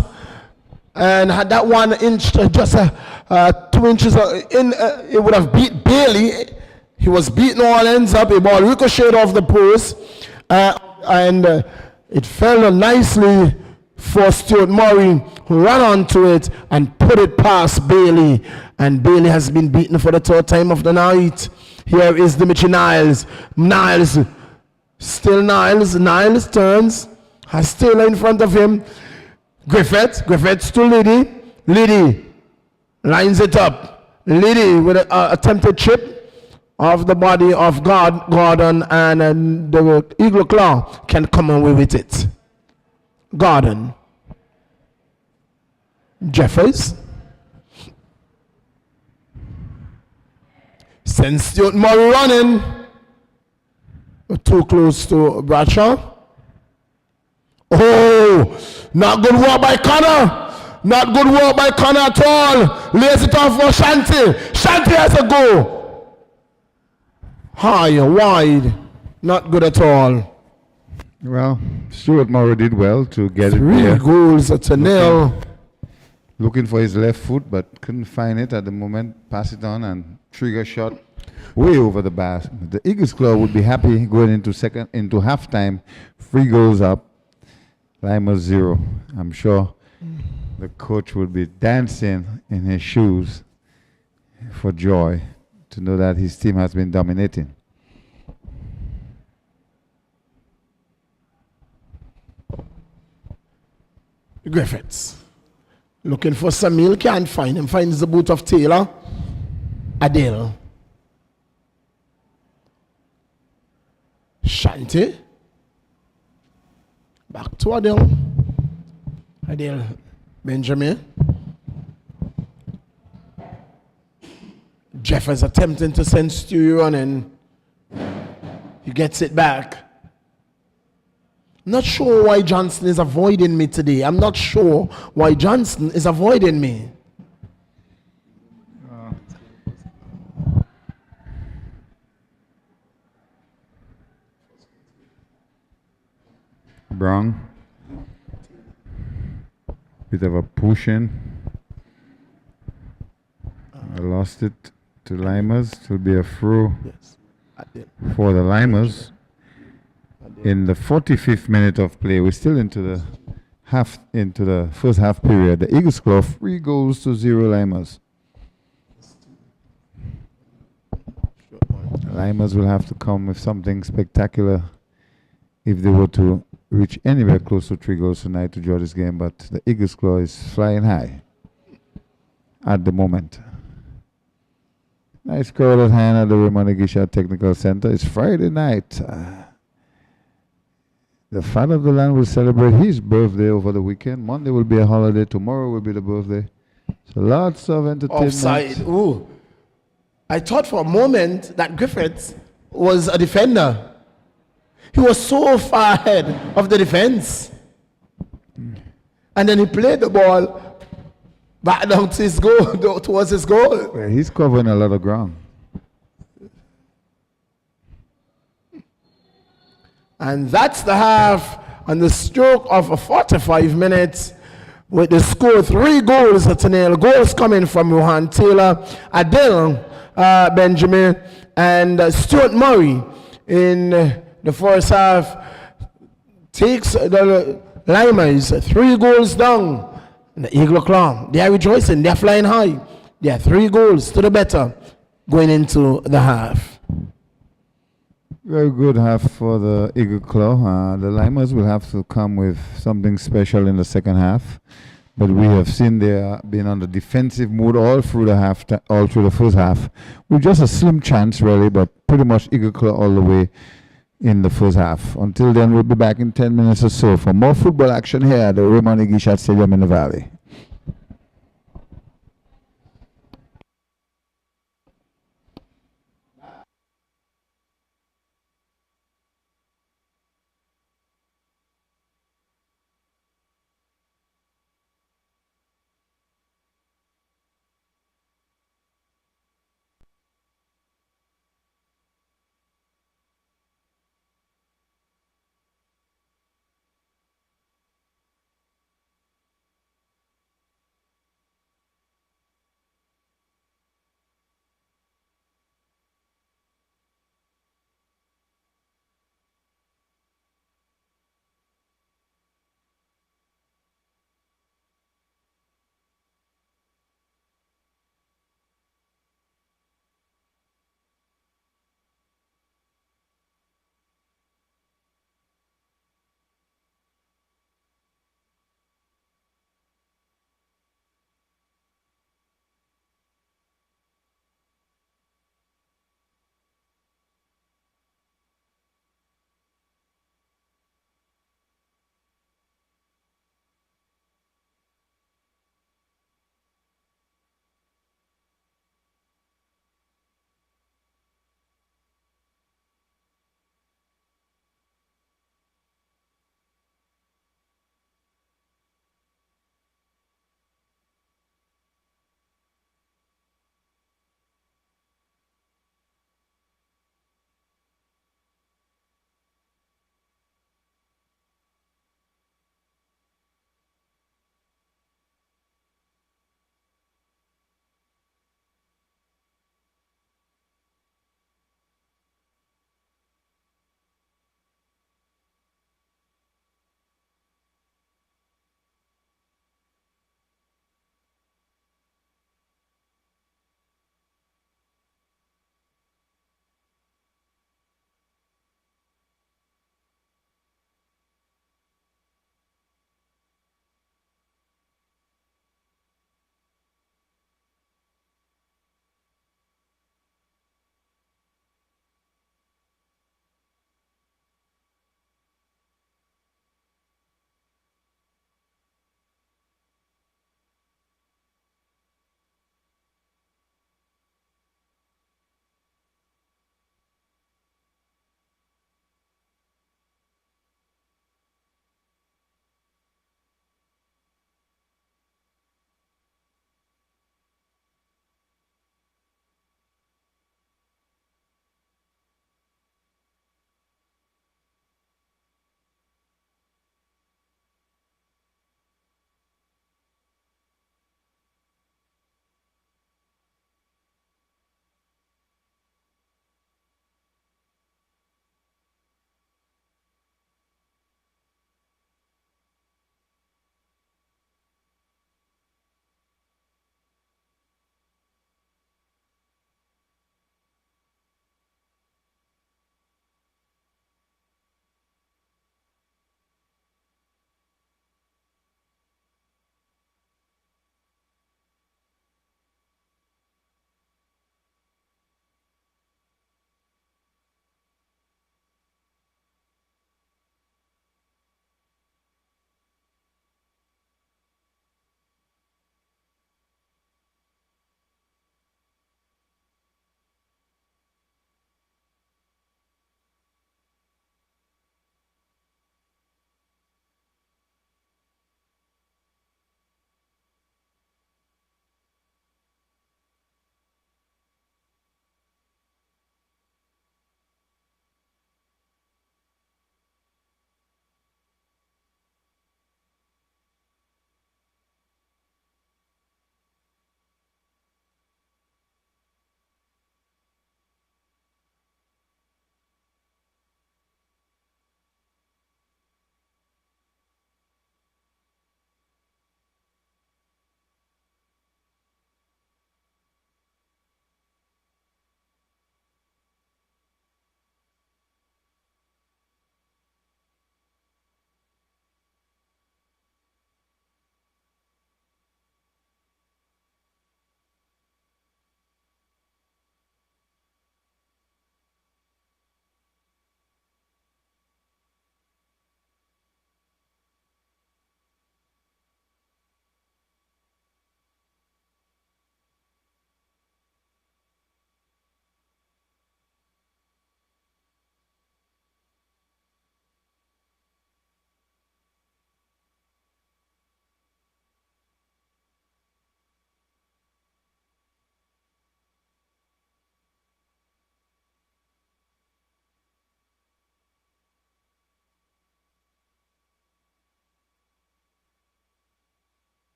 S1: and had that 1 inch, just 2 inches in, it would have beat Bailey. He was beating all ends up. A ball ricocheted off the post, and it fell nicely for Stuart Murray, who ran onto it and put it past Bailey. And Bailey has been beaten for the 3rd time of the night. Here is Dimitri Niles. Niles turns, has still in front of him. Griffiths to Liddy. Liddy lines it up. Liddy with an attempted chip of the body of Gordon, and the Eagle Claw can come away with it. Gordon. Jeffers. Sends Stuart Murray running. Too close to Bradshaw. Oh, not good work by Connor. Not good work by Connor at all. Lays it off for Shanti. Shanti has a go. High, wide. Not good at all.
S2: Well, Stuart Murray did well to get
S1: 3
S2: it there.
S1: goals to nil.
S2: Looking for his left foot, but couldn't find it at the moment. Pass it on and trigger shot way over the bar. The Eagles Club would be happy going into halftime. 3 goals up. Lymers 0. I'm sure the coach would be dancing in his shoes for joy to know that his team has been dominating.
S1: Griffiths. Looking for Samil, can't find him. Finds the boot of Taylor. Adele. Shanti. Back to Adele. Adele. Benjamin. Jeff is attempting to send Stewie running. He gets it back. Not sure why Johnson is avoiding me today. I'm not sure why Johnson is avoiding me.
S2: Brown. Bit of a push in. I lost it to Lymers. It will be a throw
S1: Yes.
S2: for the Lymers. In the 45th minute of play, we're still into the first half period. The Eagles score 3-0 Lymers. Lymers will have to come with something spectacular if they were to reach anywhere close to 3 goals tonight to draw this game, but the Eagles claw is flying high at the moment. Nice crowd at hand at the Raymond Gisha Technical Center. It's Friday night. The father of the land will celebrate his birthday over the weekend. Monday will be a holiday. Tomorrow will be the birthday. So lots of entertainment.
S1: Offside. Ooh. I thought for a moment that Griffiths was a defender. He was so far ahead of the defense. And then he played the ball back down to his goal, towards his goal.
S2: Well, he's covering a lot of ground.
S1: And that's the half on the stroke of 45 minutes with the score 3-0. Goals coming from Rohan Taylor, Adil Benjamin, and Stuart Murray in the first half. Takes the Lymers 3 goals down. And the Eagle Claw, they are rejoicing, they are flying high. They are 3 goals to the better going into the half.
S2: Very good half for the Eagle Claw. The Lymers will have to come with something special in the second half. But we have seen they have been on the defensive mood all through the first half. With just a slim chance really, but pretty much Eagle Claw all the way in the first half. Until then, we'll be back in 10 minutes or so for more football action here at the Raymond Gisha Stadium in the Valley.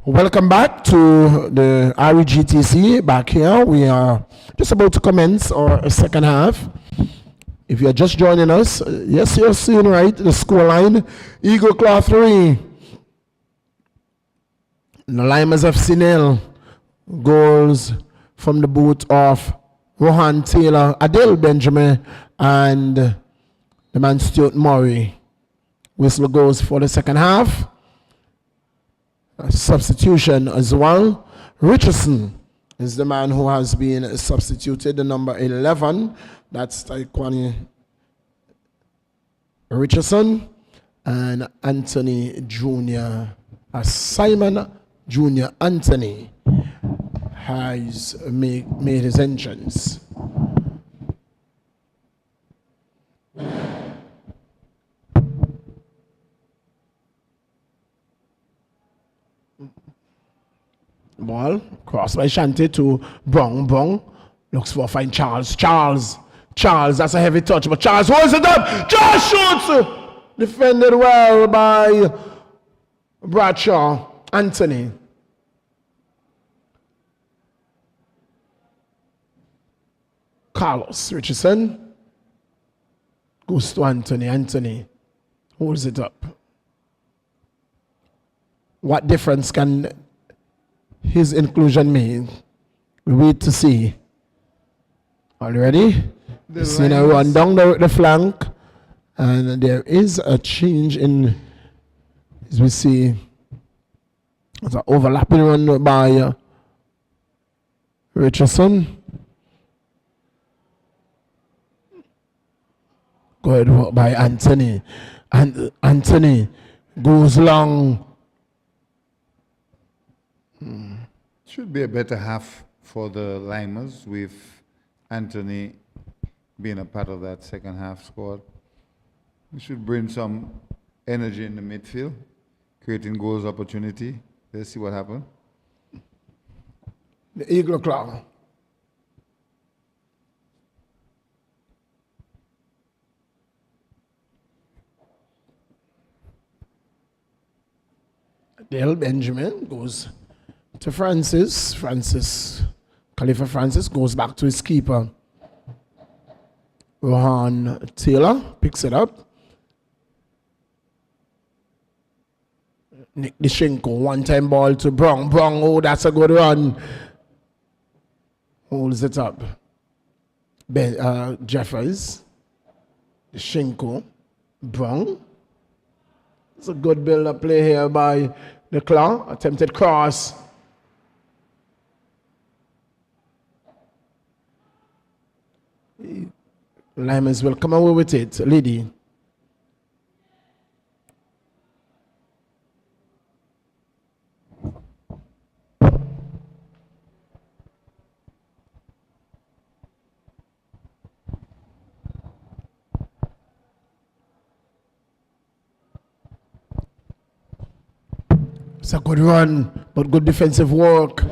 S1: Welcome back to the REGTC. Back here, we are just about to commence our second half. If you're just joining us, yes, you're seeing right, the scoreline. Eagle Claw 3. The Lymers FC 0. Goals from the boot of Rohan Taylor, Adele Benjamin, and the man Stuart Murray. Whistle goes for the second half. A substitution as well. Richardson is the man who has been substituted, the number 11. That's Taekwani Richardson. And Anthony Jr. Simon Jr. Anthony has made his entrance. Ball crossed by Shanti to Brong. Brong looks for fine Charles. Charles, that's a heavy touch, but Charles holds it up. Charles shoots. Defended well by Bradshaw. Anthony. Carlos Richardson goes to Anthony. Anthony holds it up. What difference can his inclusion make? We wait to see. Already? Seen a run down the flank, and there is a change in, as we see, it's an overlapping run by Richardson. Good work by Anthony. And Anthony goes long.
S2: Should be a better half for the Lymers with Anthony being a part of that second half squad. We should bring some energy in the midfield, creating goals opportunity. Let's see what happens.
S1: The Eagle Claw. Dale Benjamin goes to Francis. Khalifa Francis goes back to his keeper. Rohan Taylor picks it up. Nick Dishenko, one-time ball to Brong. Brong, oh, that's a good run. Holds it up. Jeffers. Dishenko. Brong. It's a good build-up play here by the Claw. Attempted cross. Lymers will come away with it. Liddy. It's a good run, but good defensive work.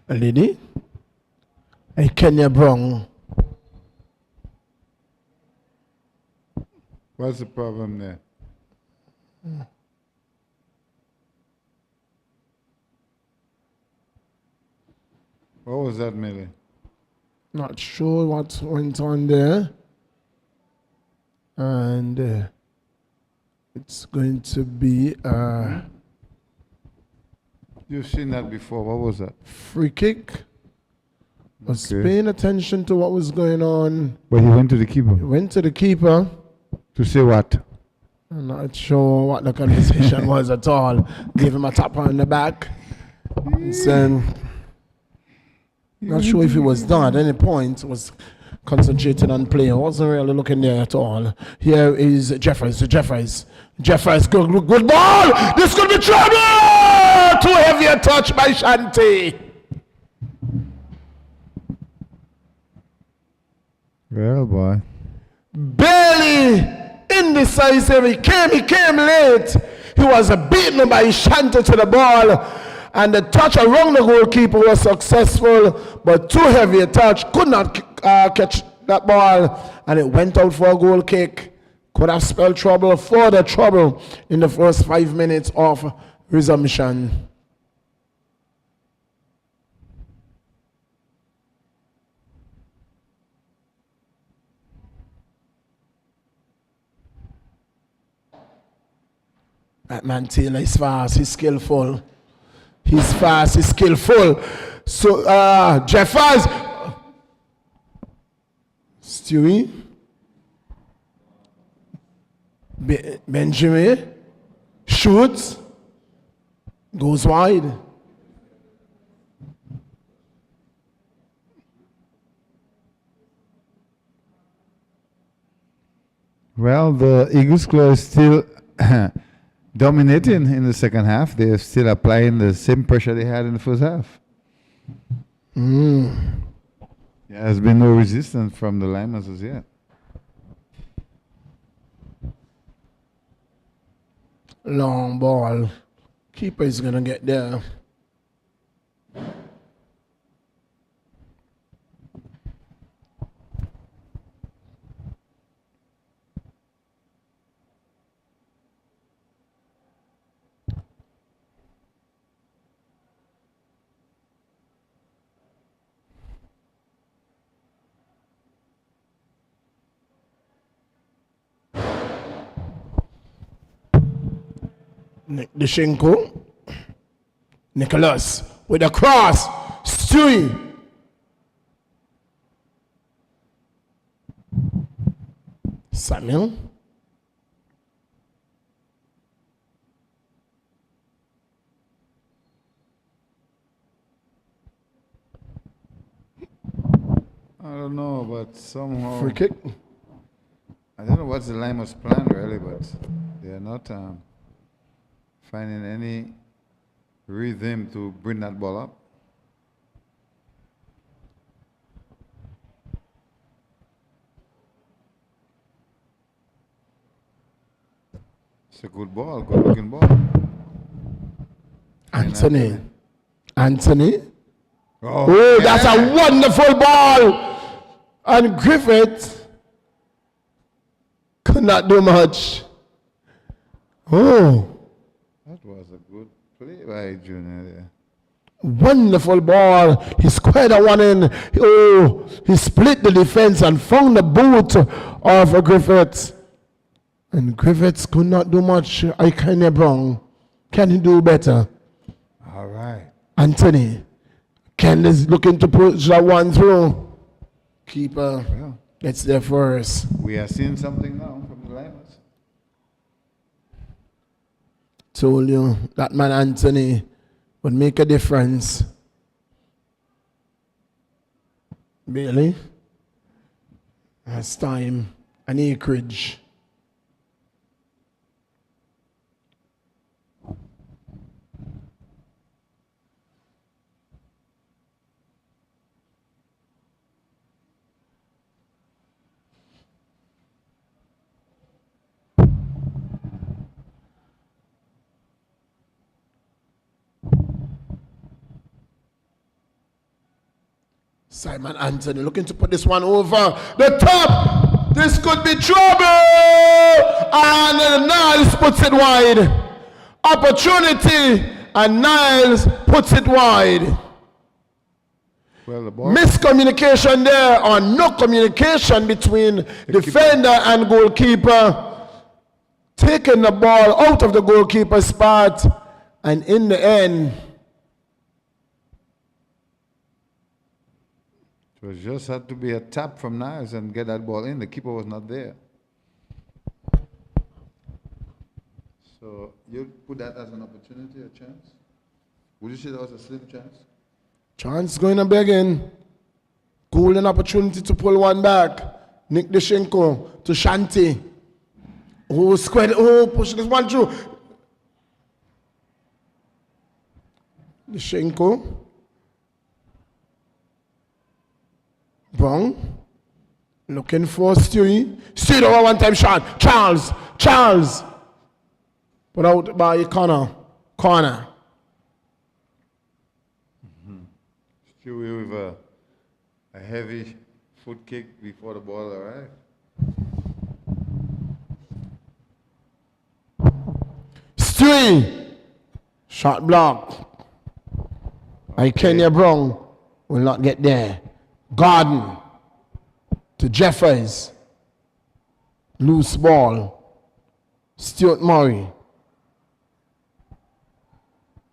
S1: Liddy. And Kenya Brong.
S2: What's the problem there? What was that, Millie?
S1: Not sure what went on there. And it's going to be a
S2: You've seen that before. What was that?
S1: free kick. Was paying attention to what was going on.
S2: But he went to the keeper.
S1: He went to the keeper.
S2: To say what?
S1: I'm not sure what the conversation was at all. Gave him a tap on the back. So, not sure if he was done at any point. Was concentrating on play. Wasn't really looking there at all. Here is Jeffers. Jeffers, good ball. This could be trouble. Too heavy a touch by Shanti.
S2: Well, boy.
S1: Barely indecisive. He came late. He was beaten by Shanti to the ball. And the touch around the goalkeeper was successful, but too heavy a touch. Could not catch that ball. And it went out for a goal kick. Could have spelled trouble, further trouble in the first 5 minutes of resumption. That man Taylor is fast, he's skillful. He's fast, he's skillful. So, Jeffers. Stewie. Benjamin. Shoots. Goes wide.
S2: Well, the Eagles Claw is still dominating in the second half. They're still applying the same pressure they had in the first half. There has been no resistance from the Lymers as yet.
S1: Long ball. Keeper is going to get there. Nishenko. Nicholas with a cross. Stewie. Samuel.
S2: I don't know, but somehow...
S1: Free kick.
S2: I don't know what's the Lymers' plan really, but they are not finding any rhythm to bring that ball up. It's a good ball, good looking ball.
S1: Anthony. Anthony.
S2: Oh,
S1: That's a wonderful ball. And Griffith could not do much. Oh.
S2: That was a good play by Junior there.
S1: Wonderful ball. He squared that one in. Oh, he split the defense and found the boot of Griffiths. And Griffiths could not do much. I kind of wrong. Can he do better?
S2: All right.
S1: Anthony. Ken is looking to push that one through. Keeper gets there first.
S2: We are seeing something now from the Lymers.
S1: Told you that man Anthony would make a difference. Bailey has time and acreage. Simon Anthony looking to put this one over the top. This could be trouble. And Niles puts it wide. Opportunity. And Niles puts it wide.
S2: Well, the ball.
S1: Miscommunication there, or no communication between defender and goalkeeper. Taking the ball out of the goalkeeper spot. And in the end,
S2: it just had to be a tap from Niles and get that ball in. The keeper was not there. So you put that as an opportunity, a chance? Would you say that was a slim chance?
S1: Chance going to begin. Golden opportunity to pull one back. Nick Deshenko to Shanti. Oh, squared. Oh, push this one through. Deshenko. Bong. Looking for Stewie. Stewie over one time shot. Charles. Put out by Corner.
S2: Stewie with a heavy foot kick before the ball arrived.
S1: Stewie. Shot block. By Kenya Brown. Will not get there. Garden. To Jeffers. Loose ball. Stuart Murray.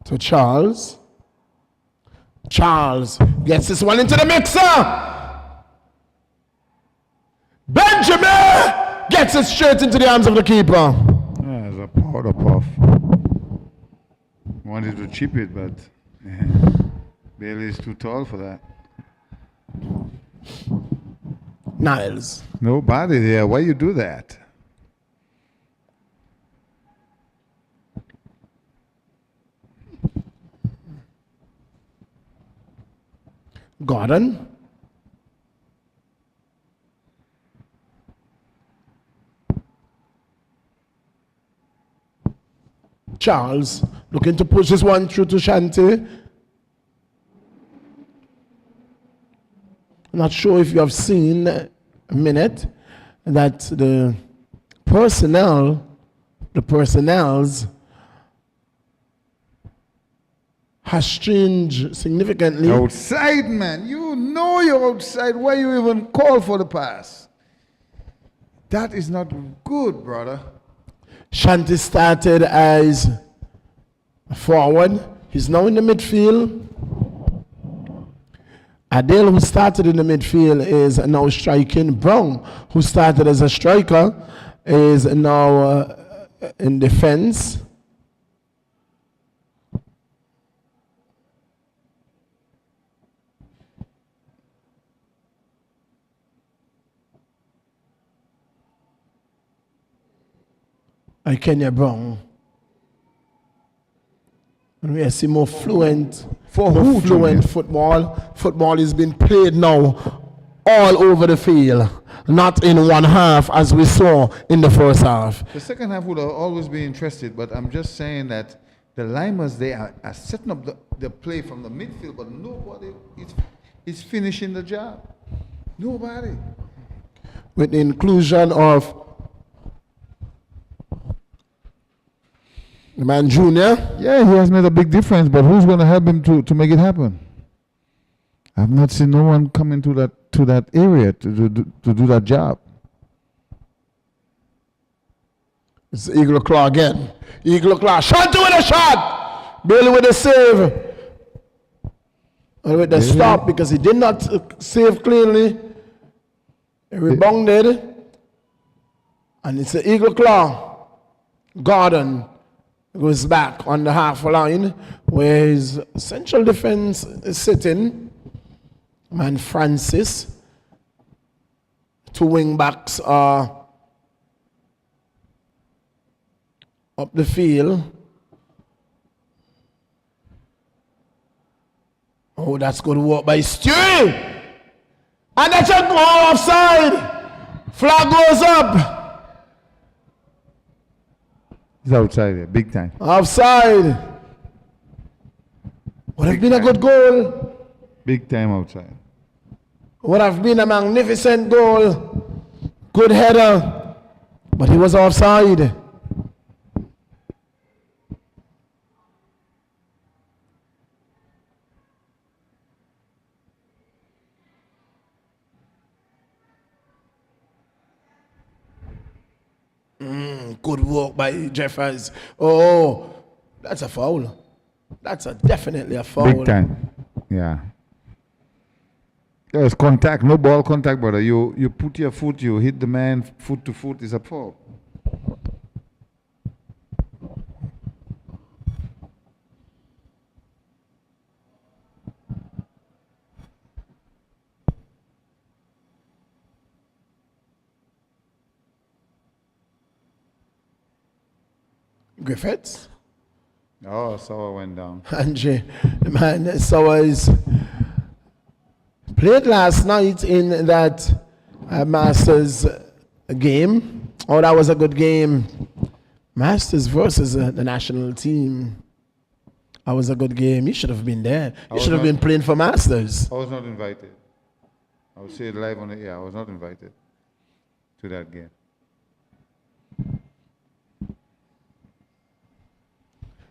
S1: To Charles. Charles gets this one into the mixer. Benjamin gets it straight into the arms of the keeper.
S2: Yeah, it's a powder puff. Wanted to chip it, but Bailey is too tall for that.
S1: Niles.
S2: Nobody there. Why you do that?
S1: Gordon. Charles looking to push this one through to Shanti. Not sure if you have seen a minute that the personnels has changed significantly.
S2: Outside, man. You know you're outside. Why you even call for the pass? That is not good, brother.
S1: Shanti started as a forward. He's now in the midfield. Adele, who started in the midfield, is now striking. Brown, who started as a striker, is now in defense. Kenya Brown. And we see more fluent, football. Football is being played now all over the field, not in one half as we saw in the first half.
S2: The second half would always be interested, but I'm just saying that the Lymers, they are setting up the play from the midfield, but nobody is finishing the job. Nobody.
S1: With the inclusion of the man Junior.
S2: Yeah, he has made a big difference, but who's going to help him to make it happen? I've not seen no one come into that area to do that job.
S1: It's Eagle Claw again. Eagle Claw. Shanti with a shot. Bailey with a save. And with the stop because he did not save cleanly. He rebounded. And it's the Eagle Claw. Gordon goes back on the half line where his central defense is sitting. Man Francis. Two wing backs are up the field. Oh, that's good work by Stewie. And that's a goal offside. Flag goes up.
S2: He's outside there, big time.
S1: Offside. Would have been a good goal.
S2: Big time outside.
S1: Would have been a magnificent goal. Good header. But he was offside. Good work by Jeffers. Oh, that's a foul. That's definitely a foul.
S2: Big time. Yeah. There's contact, no ball contact, brother. You put your foot, you hit the man foot to foot, is a foul.
S1: Griffiths.
S2: Oh, Sawa went down.
S1: Angie, man, Sawa is played last night in that Masters game. Oh, that was a good game. Masters versus the national team. That was a good game. You should have been there. You should have been playing for Masters.
S2: I was not invited. I would say it live on the air. I was not invited to that game.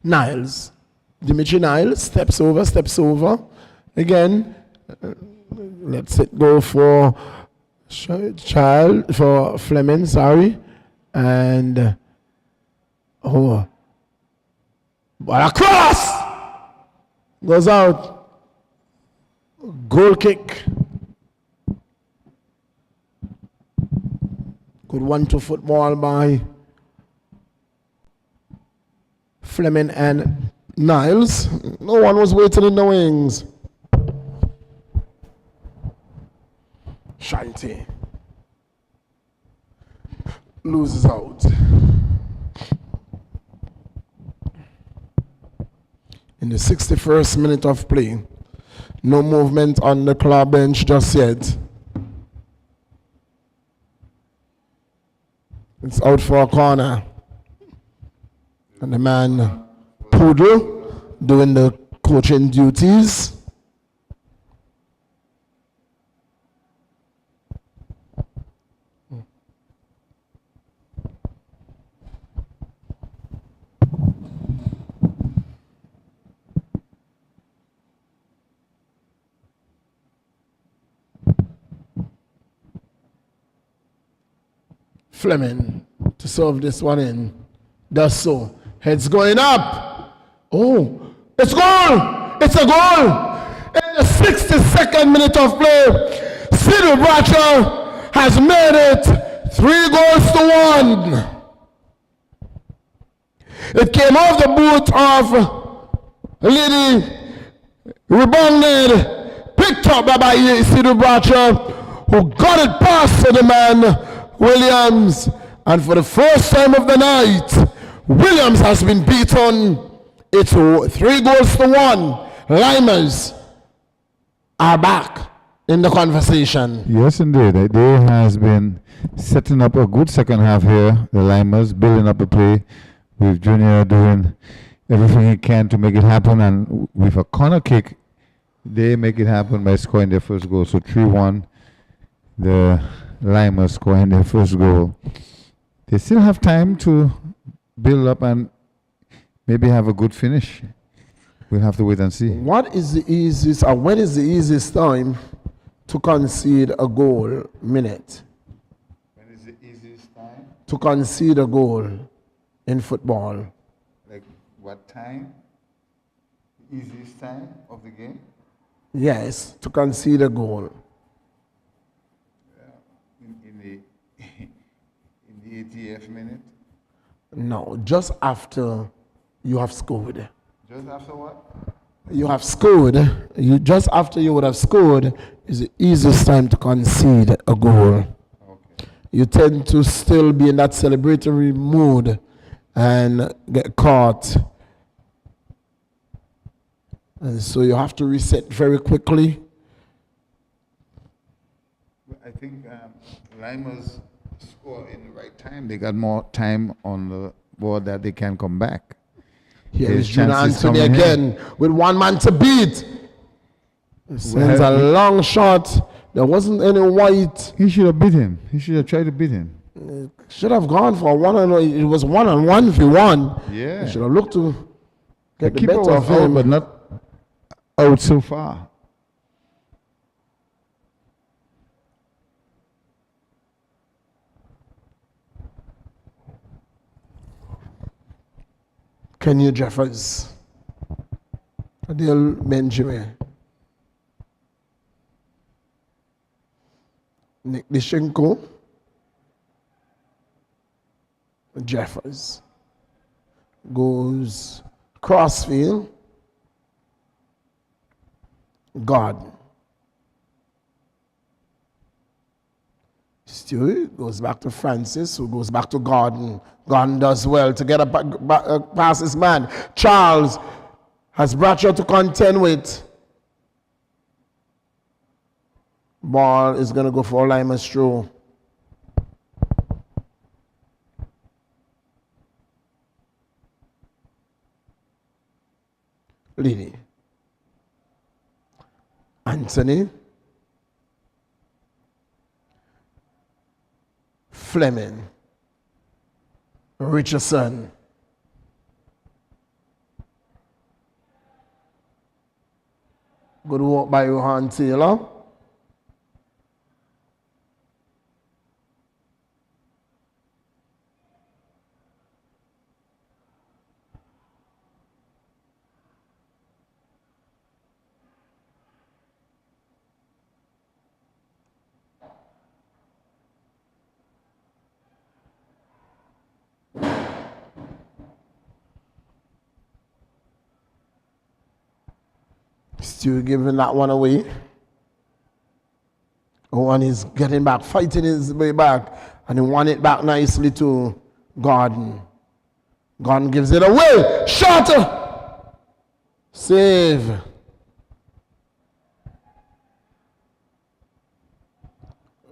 S1: Niles. Dimitri Niles steps over. Again, let's it go for Fleming, sorry. And, but a cross! Goes out. Goal kick. Good 1-2 football by Fleming and Niles. No one was waiting in the wings. Shanti loses out. In the 61st minute of play, no movement on the club bench just yet. It's out for a corner. And the man, Poodle, doing the coaching duties. Fleming to serve this one in. Does so. Heads going up. Oh, it's goal! It's a goal! In the 62nd minute of play, Sidney Bradshaw has made it 3 goals to 1. It came off the boot of Lady, rebounded, picked up by Sidney Bradshaw, who got it past to the man Williams, and for the first time of the night, Williams has been beaten. It's 3 goals to 1. Lymers are back in the conversation.
S2: Yes, indeed. They has been setting up a good second half here. The Lymers building up a play with Junior doing everything he can to make it happen, and with a corner kick, they make it happen by scoring their first goal. So 3-1. The Lymers scoring their first goal. They still have time to build up and maybe have a good finish. We'll have to wait and see.
S1: What is the easiest, or when is the easiest time to concede a goal? Minute.
S2: When is the easiest time?
S1: To concede a goal in football.
S2: Like what time? The easiest time of the game?
S1: Yes, to concede a goal.
S2: In the 80th minute?
S1: No, just after you have scored.
S2: Just after what?
S1: You have scored. Just after you would have scored is the easiest time to concede a goal.
S2: Okay.
S1: You tend to still be in that celebratory mood and get caught. And so you have to reset very quickly.
S2: I think Lymers score in the right time. They got more time on the board that they can come back.
S1: Here
S2: There's
S1: is Gina
S2: chances
S1: Anthony
S2: coming
S1: again with 1 man to beat. Sends a long shot. There wasn't any white.
S2: He should have beat him. He should have tried to beat him.
S1: Should have gone for it was 1-on-1 if he won.
S2: Yeah.
S1: He should have looked to get the
S2: keeper
S1: better of
S2: was out,
S1: him.
S2: but not out so far.
S1: Kenya Jeffers, Adil Benjamin, Nick Dishenko, Jeffers goes crossfield, Gordon. Stewart goes back to Francis, who goes back to Gordon. Gordon does well to get past his man. Charles has Bradshaw to contend with. Ball is going to go for Lymers through. Lily. Anthony. Fleming. Richardson. Good work by Johan Taylor. Still giving that one away. One is getting back, fighting his way back, and he won it back nicely to Gordon. Gordon gives it away. Shot! Save.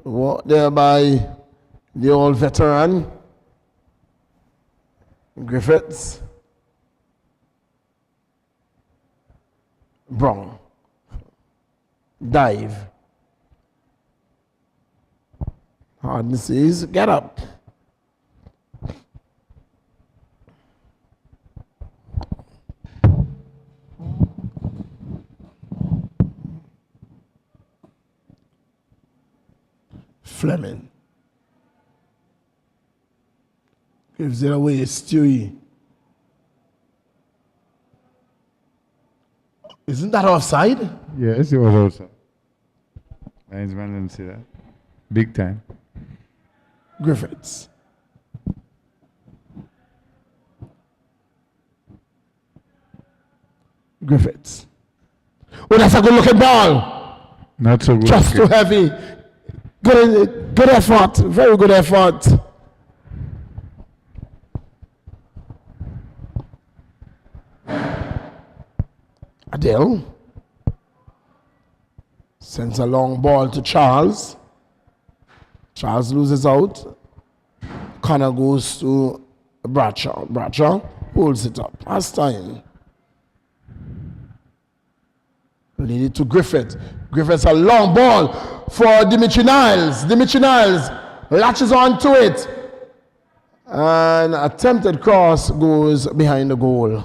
S1: What there by the old veteran, Griffiths. Brown. Dive. Harden says, get up. Fleming. Gives it away, Stewie. Isn't that offside?
S2: Yes, it was outside. Linesman didn't see that. Big time.
S1: Griffiths. Griffiths. Oh, that's a good looking ball.
S2: Not so good.
S1: Just too heavy. Good effort. Very good effort. Adele sends a long ball to Charles. Charles loses out. Connor goes to Bradshaw. Bradshaw holds it up. Last time. Lead it to Griffith. Griffith's a long ball for Dimitri Niles. Dimitri Niles latches onto it. And attempted cross goes behind the goal.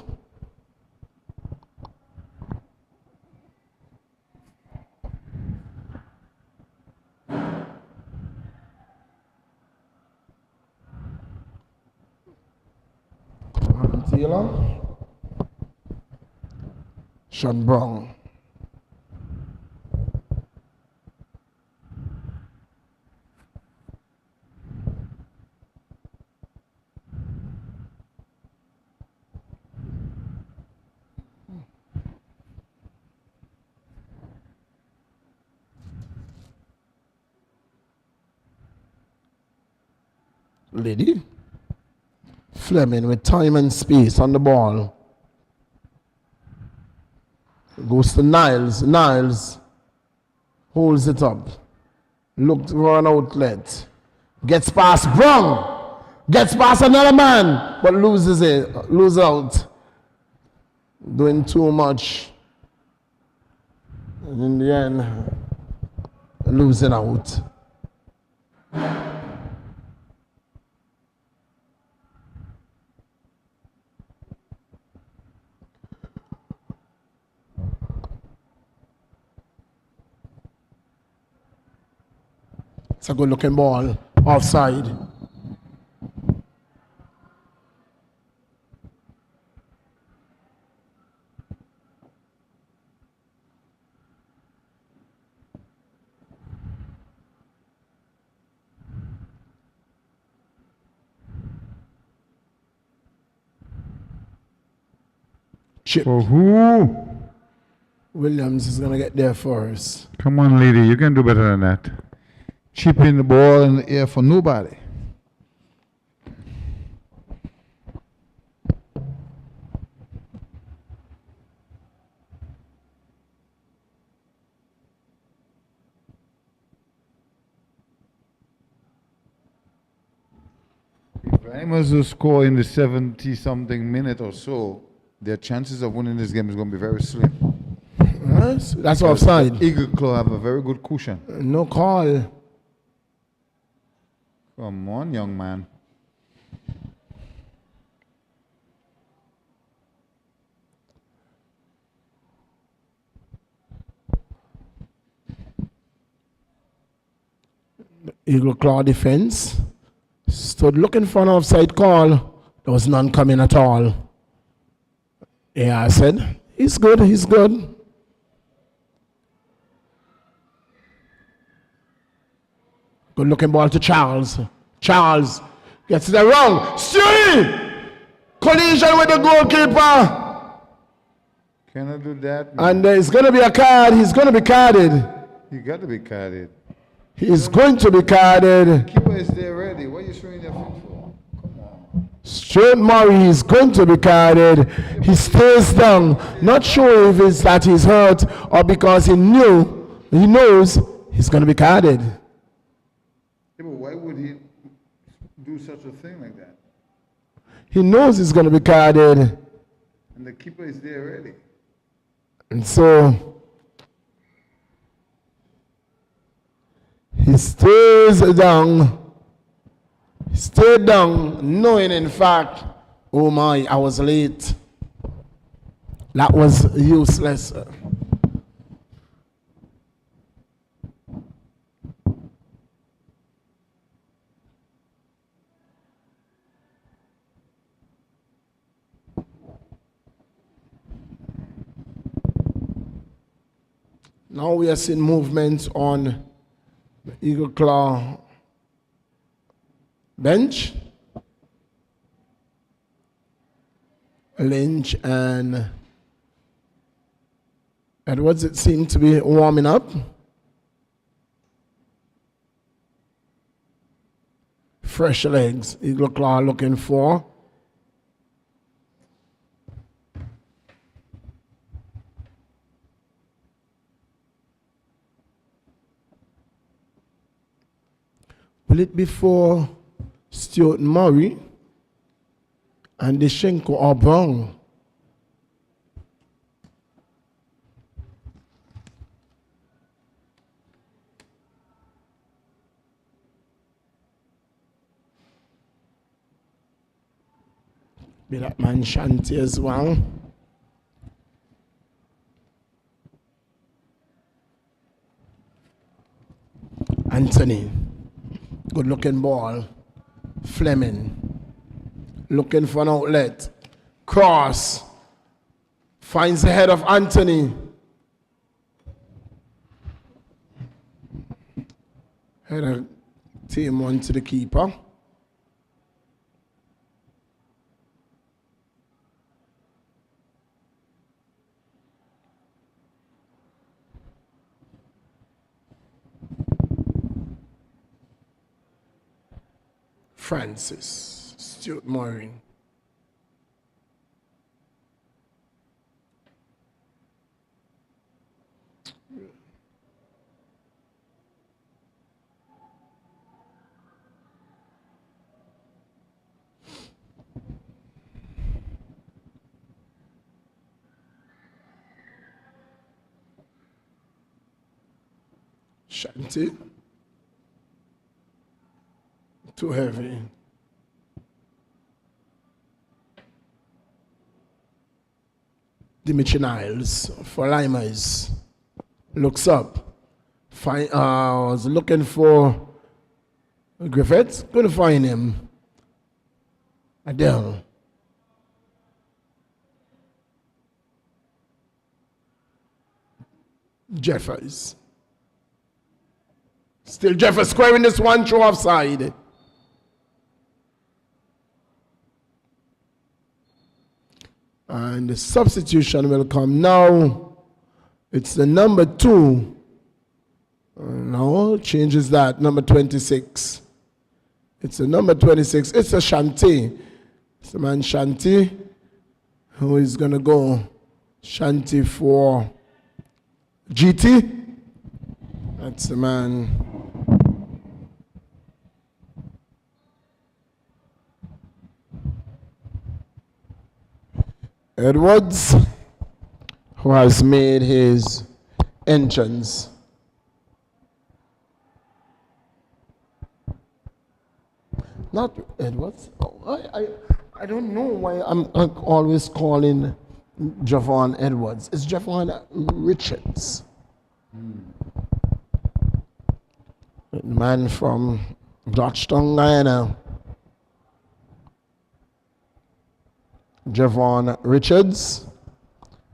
S1: Taylor. Sean Brown. Lady. Fleming with time and space on the ball. Goes to Niles. Niles holds it up. Looks for an outlet. Gets past Brown. Gets past another man, but loses it. Lose out. Doing too much. And in the end, losing out. It's a good looking ball. Offside. Chip.
S2: For who?
S1: Williams is going to get there first.
S2: Come on, lady. You can do better than that. Chipping the ball in the air for nobody. If Lymers will score in the 70-something minute or so, their chances of winning this game is going to be very slim.
S1: Yes, that's offside.
S2: Eagle Claw have a very good cushion.
S1: No call.
S2: Come on, young man.
S1: Eagle Claw defense stood looking for an offside call. There was none coming at all. Yeah, I said, he's good, he's good. Good looking ball to Charles. Charles gets it wrong. Stewie! Collision with the goalkeeper.
S2: Cannot do that, man.
S1: And it's going to be a card. He's going to be carded.
S2: You got to be carded.
S1: He's going to be carded.
S2: Keeper is there ready. What are you showing your feet for? Come on.
S1: Stuart Murray is going to be carded. He stays down. Not sure if it's that he's hurt or because he knows he's going to be carded.
S2: Yeah, but why would he do such a thing like that?
S1: He knows he's going to be carded.
S2: And the keeper is there ready.
S1: And so he stays down. He stayed down, knowing in fact, oh my, I was late. That was useless. Now we are seeing movement on the Eagle Claw bench. Lynch and Edwards, it seemed to be warming up. Fresh legs, Eagle Claw looking for. Will it be for Stuart Murray and Deshenko or Brown? Be that man Shanti as well. Anthony. Good looking ball. Fleming. Looking for an outlet. Cross. Finds the head of Anthony. Header team on to the keeper. Francis, Stuart Murray. Shanti. Too heavy. Dimitri Niles for Lymers. Looks up. Was looking for Griffith. Couldn't find him. Adele. Jeffers. Still Jeffers squaring this one through offside. And the substitution will come now. It's the number 2. No, changes that. Number 26. It's the number 26. It's a Shanti. It's the man Shanti who is going to go. Shanti for GT. That's the man. Edwards, who has made his entrance. Not Edwards. Oh, I don't know why I'm always calling Javon Edwards. It's Javon Richards. The Man from Georgetown, Guyana. Javon Richards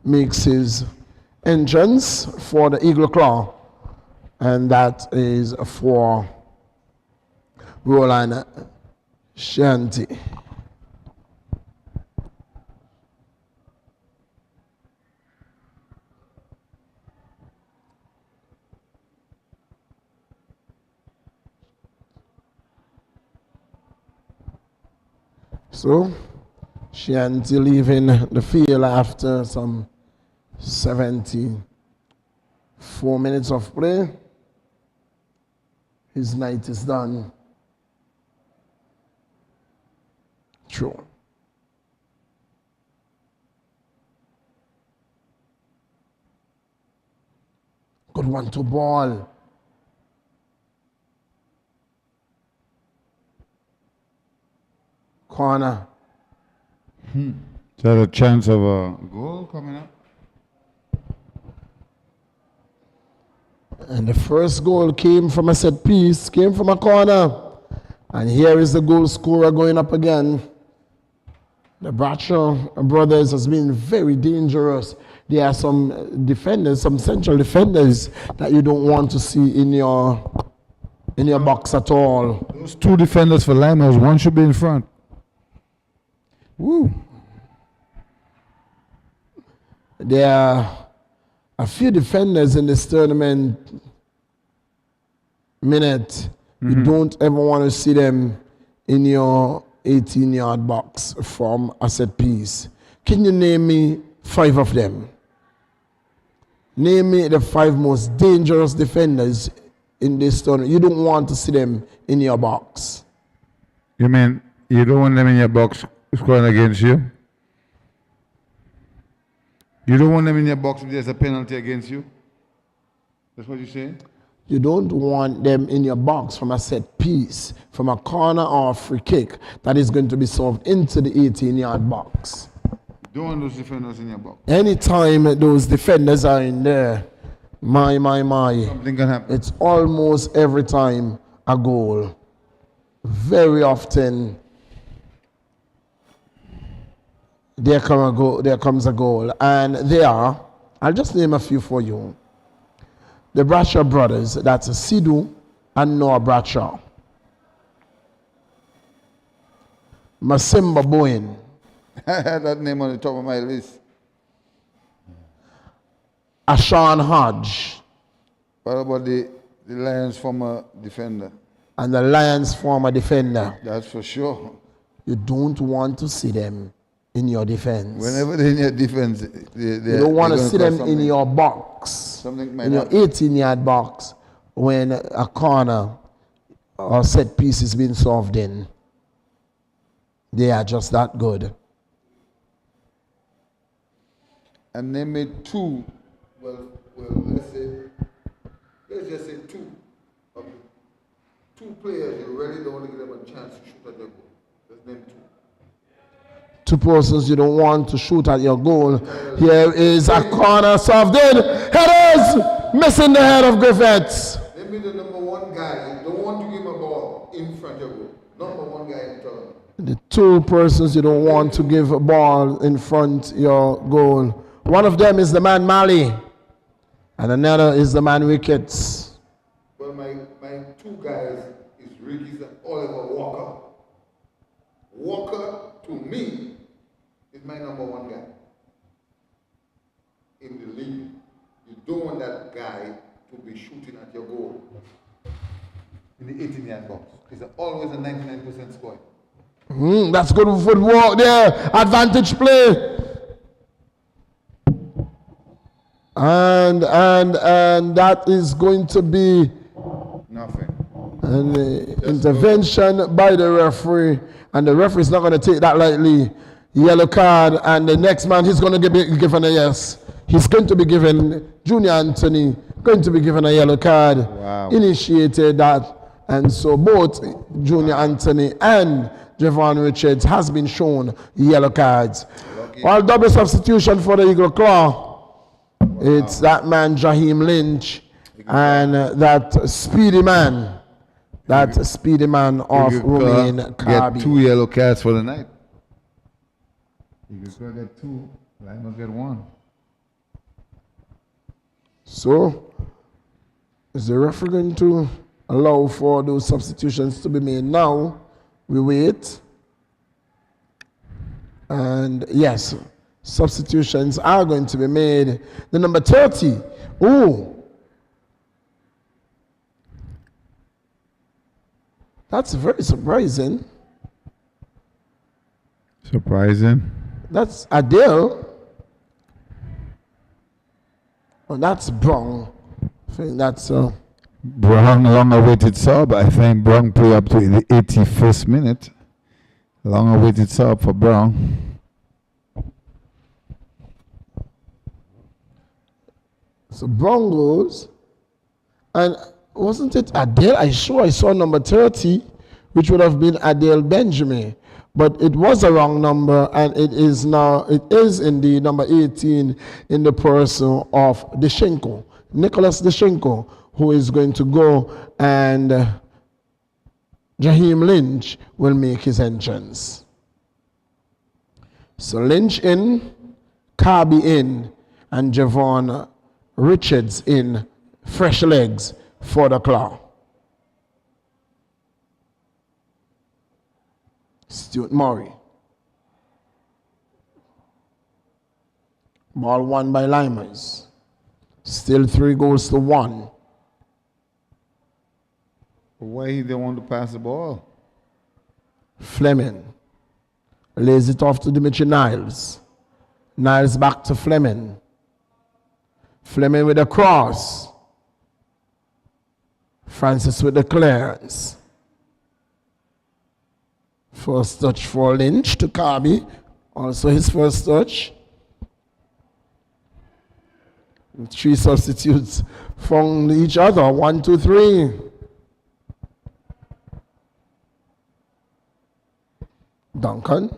S1: makes his entrance for the Eagle Claw, and that is for Roland Shanti. So, Shanti leaving the field after some 74 minutes of play. His night is done. True. Good one to ball. Corner.
S2: Is that a chance of a goal coming up?
S1: And the first goal came from a set piece, came from a corner. And here is the goal scorer going up again. The Bradshaw brothers has been very dangerous. There are some defenders, some central defenders that you don't want to see in your box at all.
S2: Those two defenders for Lymers, one should be in front.
S1: Woo. There are a few defenders in this tournament minute. You don't ever want to see them in your 18-yard box from a set piece. Can you name me 5 of them? Name me the 5 most dangerous defenders in this tournament. You don't want to see them in your box.
S2: You mean you don't want them in your box scoring against you? You don't want them in your box if there's a penalty against you? That's what you're saying?
S1: You don't want them in your box from a set piece, from a corner or a free kick that is going to be served into the 18-yard box.
S2: You don't want those defenders in your box.
S1: Anytime those defenders are in there, my.
S2: Something can happen.
S1: It's almost every time a goal. Very often, there comes a goal. And they are, I'll just name a few for you. The Bradshaw brothers, that's Sidhu and Noah Bradshaw. Masimba Bowen.
S2: I had that name on the top of my list.
S1: Ashan Hodge.
S2: What about the Lions former defender?
S1: And the Lions former defender.
S2: That's for sure.
S1: You don't want to see them in your defense.
S2: Whenever they're in your defense,
S1: you don't want to see them in your box.
S2: Something might
S1: in your 18-yard box when a corner or set piece is being solved in. They are just that good.
S2: And they made 2. Well, let's just say 2. 2 players you really don't want to give them a chance to shoot at their goal. Let's name 2.
S1: 2 persons you don't want to shoot at your goal. Here is a corner solved in. Headers missing the head of Griffiths.
S2: Maybe the number 1 guy. You don't want to give him a ball in front of your goal. Number 1 guy in tournament.
S1: The 2 persons you don't want to give a ball in front your goal. One of them is the man Mali, and another is the man Ricketts.
S2: Well, my 2 guys is Ricketts and Oliver Walker. Walker, to me, is my number 1 guy in the league. You don't want that guy to be shooting at your goal in the 18-yard box. It's always a 99% score.
S1: That's good footwork there. Advantage play. And that is going to be
S2: Nothing.
S1: an intervention by the referee. And the referee is not going to take that lightly. Yellow card, and the next man, he's going to be given a yes. He's going to be given, Junior Anthony, going to be given a yellow card.
S2: Wow.
S1: Initiated that. And so both Junior Anthony and Javon Richards has been shown yellow cards. While double substitution for the Eagle Claw. It's that man, Jaheim Lynch, and that speedy man, That speedy man of Romain
S2: get
S1: Kirby.
S2: 2 yellow cards for the night. You could get 2. Lymers get 1.
S1: So, is the referee going to allow for those substitutions to be made now? We wait. And yes, substitutions are going to be made. The number 30. Oh. That's very surprising.
S2: Surprising.
S1: That's Adele. Oh, that's Brown. I think that's
S2: Brown, long-awaited sub. I think Brown play up to the 81st minute. Long-awaited sub for Brown.
S1: so Brown goes. And wasn't it Adele? I saw number 30, which would have been Adele Benjamin. But it was a wrong number, and it is indeed number 18 in the person of Deshenko, Nicholas Deshenko, who is going to go, and Jaheim Lynch will make his entrance. So Lynch in, Kirby in, and Javon Richards in, fresh legs for the Claw. Stuart Murray. Ball won by Lymers. Still 3-1.
S2: Why he didn't want to pass the ball?
S1: Fleming lays it off to Dimitri Niles. Niles back to Fleming. Fleming with a cross. Francis with the clearance. First touch for Lynch to Kirby. Also his first touch. 3 substitutes found each other. 1, 2, 3. Duncan.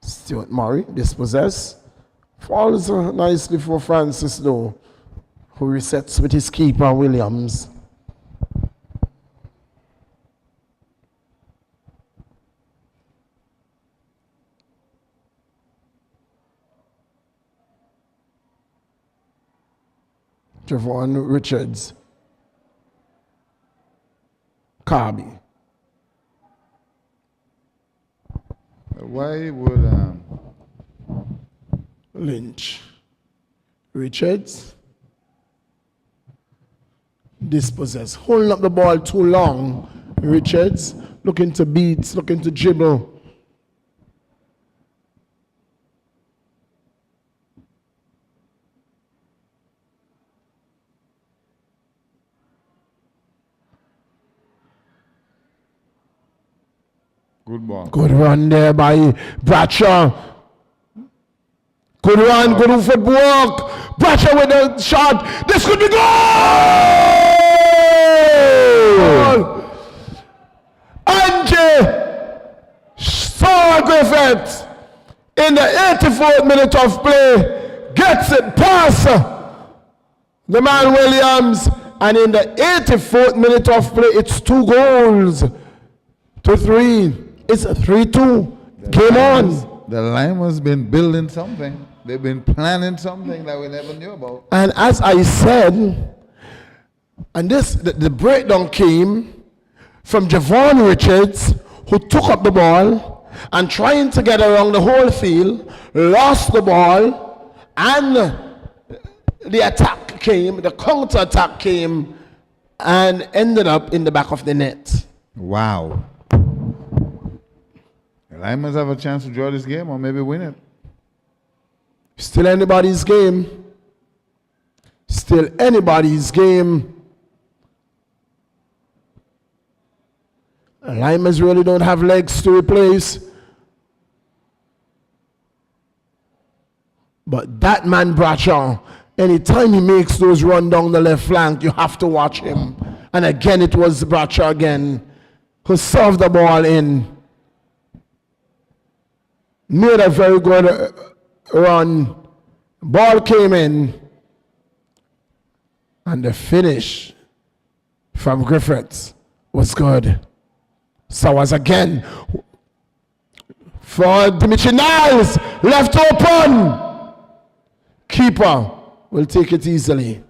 S1: Stuart Murray dispossessed. Falls nicely for Francis though, who resets with his keeper Williams. Javon Richards. Kirby.
S2: Why would
S1: Lynch. Richards. Dispossessed. Holding up the ball too long. Richards looking to beat, looking to dribble.
S2: good ball?
S1: Good run there by Bradshaw. Good run, good footwork. Bradshaw with the shot. This could be goal! Angie Saw Griffith in the 84th minute of play gets it past the man Williams, and in the 84th minute of play it's 2 goals to 3. It's a 3-2. Game on.
S2: The Lymers been building something. They've been planning something that we never knew about.
S1: And as I said, and the breakdown came from Javon Richards, who took up the ball and trying to get around the whole field, lost the ball, and the attack came, the counter attack came, and ended up in the back of the net.
S2: Wow. The Lymers have a chance to draw this game or maybe win it.
S1: Still anybody's game. Still anybody's game. Lymers really don't have legs to replace. But that man Bradshaw, anytime he makes those run down the left flank, you have to watch him. And again, it was Bradshaw again who served the ball in. Made a very good run. Ball came in. And the finish from Griffiths was good. Sowers again. For Dimitri Niles. Left open. Keeper will take it easily.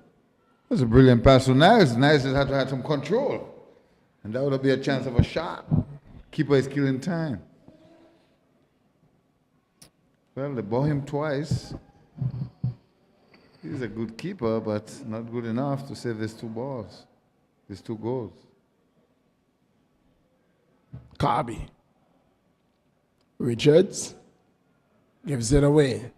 S2: That's a brilliant pass from Niles. Niles has had to have some control. And that would be a chance of a shot. Keeper is killing time. Well, they bought him twice. He's a good keeper, but not good enough to save these two balls, these two goals.
S1: Carby. Richards gives it away.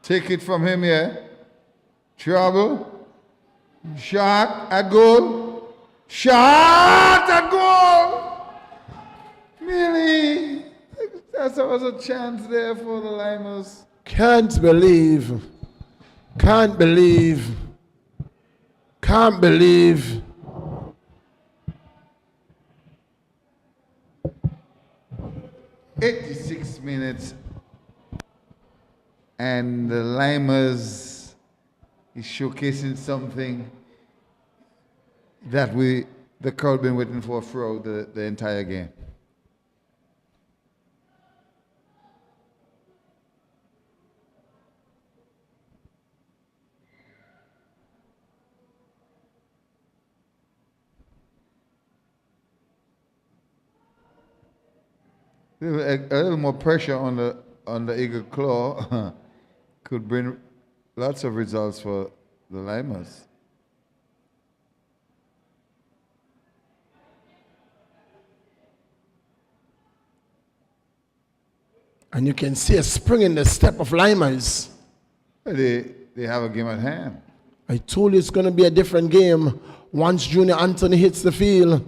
S2: Take it from him here. Trouble. Shot at goal. Shot at goal. Really? There was a chance there for the Lymers.
S1: Can't believe. Can't believe. Can't believe.
S2: "86 minutes, and the Lymers is showcasing something that the crowd been waiting for throughout the entire game. A little more pressure on the Eagle Claw could bring lots of results for the Lymers.
S1: And you can see a spring in the step of Lymers.
S2: They have a game at hand.
S1: I told you it's going to be a different game once Junior Anthony hits the field.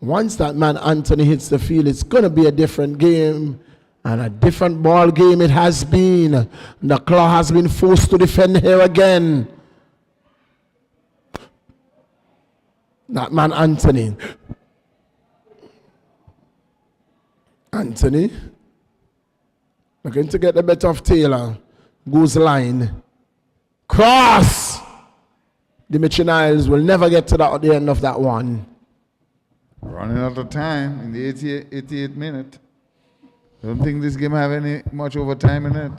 S1: Once that man Anthony hits the field, it's going to be a different game. And a different ball game it has been. The Claw has been forced to defend here again. That man Anthony. Anthony. Looking to get the better of Taylor. Goes line. Cross! Dimitri Niles will never get to the end of that one.
S2: Running out of time in the 88th minute. I don't think this game have any much overtime in it.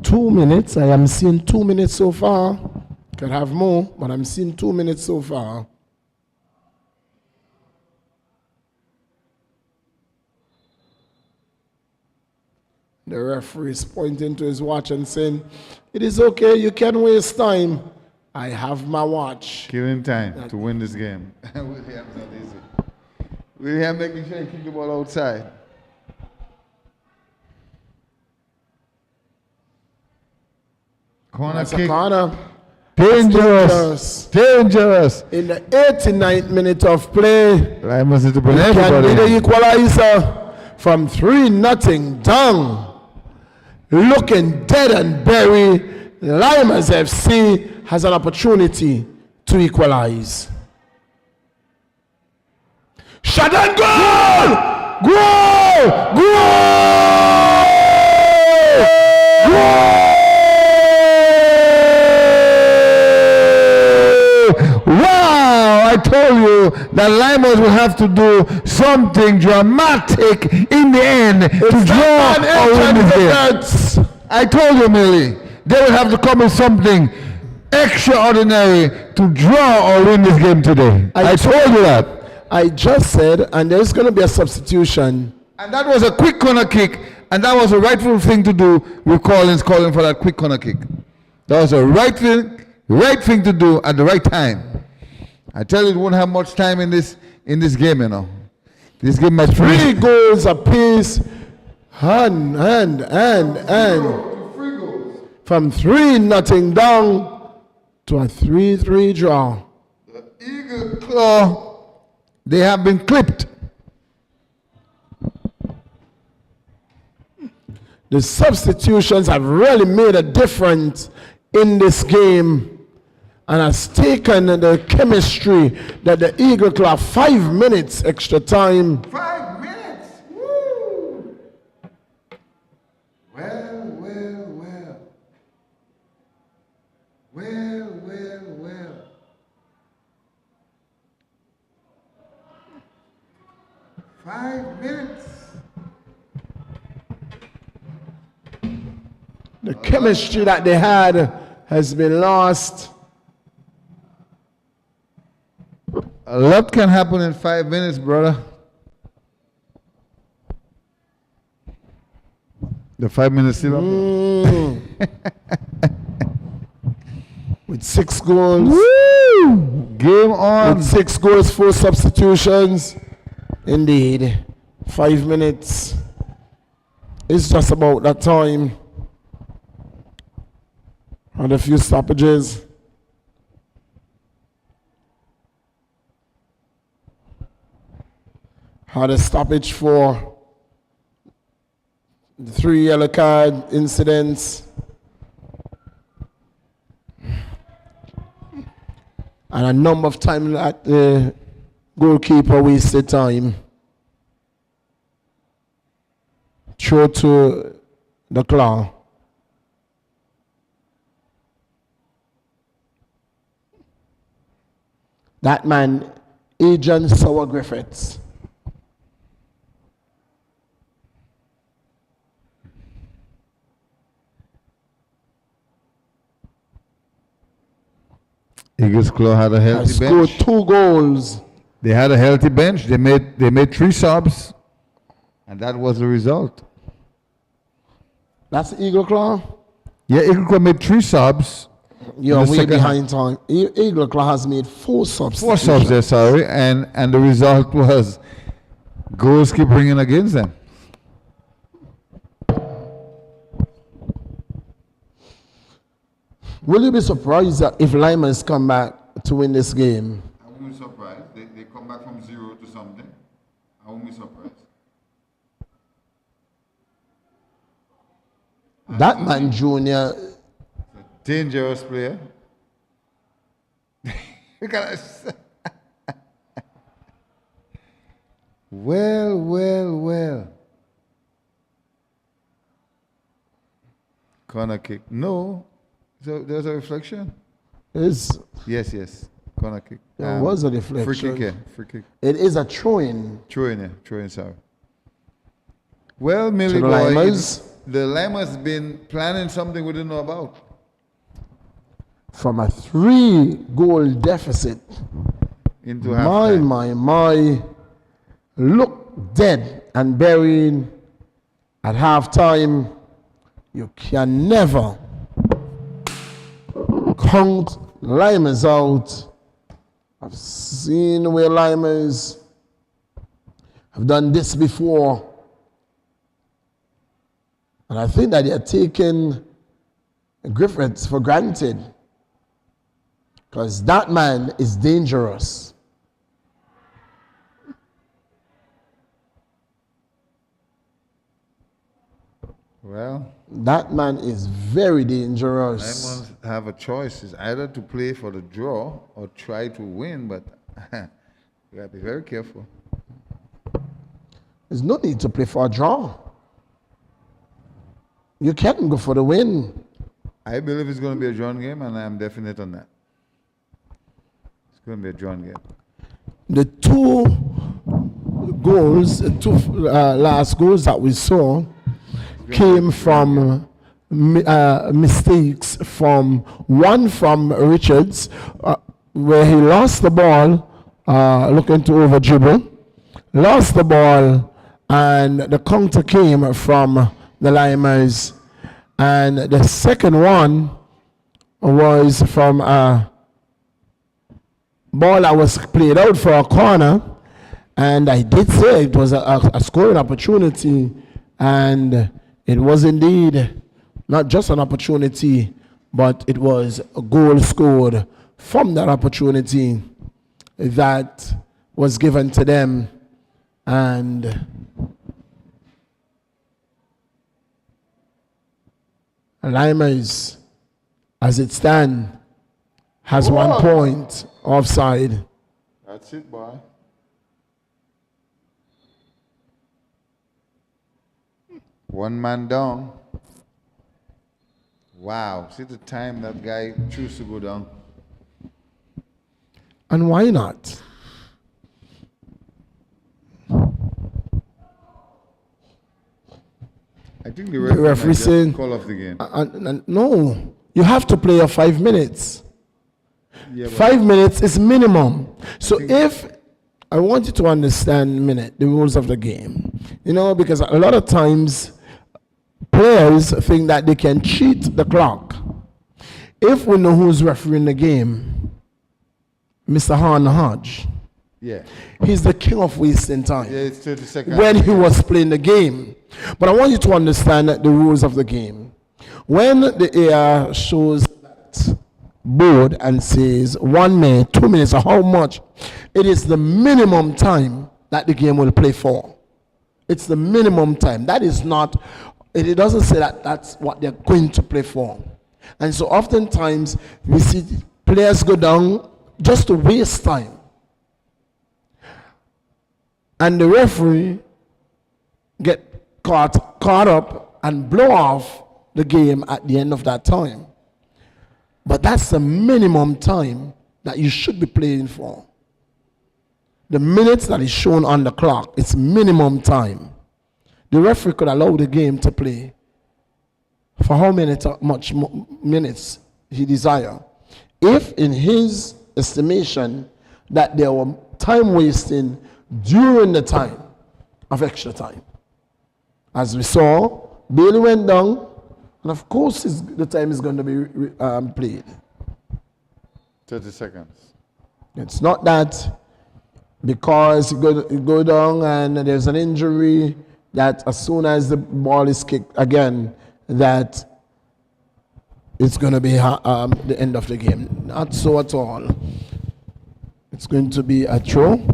S1: 2 minutes. I am seeing 2 minutes so far. Could have more, but I'm seeing 2 minutes so far. The referee is pointing to his watch and saying, "It is okay, you can waste time. I have my watch."
S2: Killing time to win this game. William's not easy. William making sure he kick the ball outside. Corner
S1: That's
S2: kick.
S1: a corner.
S2: Dangerous. Dangerous.
S1: In the 89th minute of play,
S2: Lymers is to bring
S1: can
S2: everybody
S1: be the
S2: in.
S1: equalizer from 3-0 down. Looking dead and buried, Lymers FC has an opportunity to equalize. Shot and goal! Goal! Goal! Goal!
S2: Wow! I told you that Lymers will have to do something dramatic in the end to draw or win this game. I told you, Millie, they will have to come with something extraordinary to draw or win this game today. I told you that.
S1: I just said, and there's going to be a substitution.
S2: And that was a quick corner kick, and that was a rightful thing to do with Collins calling for that quick corner kick. That was a right thing to do at the right time. I tell you, it won't have much time in this game, you know. This game might
S1: 3 goals apiece, and from 3-0 down to a 3-3 draw.
S2: The Eagle Claw, they have been clipped.
S1: The substitutions have really made a difference in this game and has taken the chemistry that the Eagle Claw 5 minutes extra time.
S2: 5 minutes? Woo! Well. Well. 5 minutes.
S1: The chemistry that they had has been lost.
S2: A lot can happen in 5 minutes, brother. The 5 minutes still up.
S1: With 6 goals.
S2: Woo! Game on.
S1: With 6 goals, 4 substitutions. Indeed. 5 minutes. It's just about that time. And a few stoppages. Had a stoppage for the 3 yellow card incidents. And a number of times that the goalkeeper wasted time. Throw to the claw. That man, Agent Sour Griffiths.
S2: Eagles Claw had a healthy
S1: Scored
S2: bench.
S1: 2 goals.
S2: They had a healthy bench. They made 3 subs, and that was the result.
S1: That's Eagle Claw?
S2: Yeah, Eagle Claw made 3 subs.
S1: You're
S2: In the
S1: way
S2: second
S1: behind time. Eagle Claw has made 4 subs.
S2: 4 subs there, sorry, and the result was goals keep ringing against them.
S1: Will you be surprised that if Lymers come back to win this game?
S2: I won't be surprised. They come back from 0 to something. I won't be surprised.
S1: That man, Junior,
S2: Dangerous player. Look at us. Well. Corner kick. No. So there's a reflection?
S1: is
S2: Yes. Corner kick.
S1: there was a deflection.
S2: Free kick, yeah. Free kick.
S1: It is a throw-in.
S2: Throw in, sorry. Well, Millie
S1: To the
S2: boy,
S1: Lymers.
S2: the Lymers been planning something we didn't know about.
S1: From a 3-goal deficit.
S2: Into halftime.
S1: My. Look dead and buried at halftime. You can never count Lymers out. I've seen where Lymers have done this before. And I think that they are taking Griffiths for granted. Because that man is dangerous.
S2: Well,
S1: That man is very dangerous.
S2: Lymers have a choice. It's either to play for the draw or try to win, but you gotta be very careful.
S1: There's no need to play for a draw. You can go for the win.
S2: I believe it's going to be a drawn game, and I'm definite on that. It's going to be a drawn game.
S1: The 2 goals, the 2 last goals that we saw came from mistakes from one from Richards, where he lost the ball, looking to over dribble, lost the ball, and the counter came from the Lymers. And the second one was from a ball that was played out for a corner, and I did say it was a scoring opportunity, and it was indeed not just an opportunity, but it was a goal scored from that opportunity that was given to them. And Lymers, as it stands, has 1 point offside.
S2: That's it, boy. One man down. Wow. See the time that guy chose to go down.
S1: And why not?
S2: I think the
S1: referee
S2: referee might
S1: saying-
S2: just call off the game.
S1: No, you have to play your 5 minutes.
S2: Yeah, but
S1: 5 minutes is minimum. So if I want you to understand, the rules of the game, because a lot of times players think that they can cheat the clock. If we know who's refereeing the game, Mr. Han Hodge,
S2: yeah.
S1: he's the king of wasting time.
S2: Yeah, it's 30 seconds.
S1: When he was playing the game. But I want you to understand the rules of the game. When the AR shows that board and says 1 minute, 2 minutes, or how much, it is the minimum time that the game will play for. It's the minimum time. That is not, it doesn't say that that's what they're going to play for. And so oftentimes we see players go down just to waste time. And the referee get caught up and blow off the game at the end of that time. But that's the minimum time that you should be playing for. The minutes that is shown on the clock, it's minimum time. The referee could allow the game to play for how much minutes he desire. If in his estimation that there were time wasting during the time of extra time. As we saw, Bailey went down, and of course the time is going to be played.
S2: 30 seconds.
S1: It's not that because you go down and there's an injury that as soon as the ball is kicked again, that it's going to be the end of the game. Not so at all. It's going to be a throw.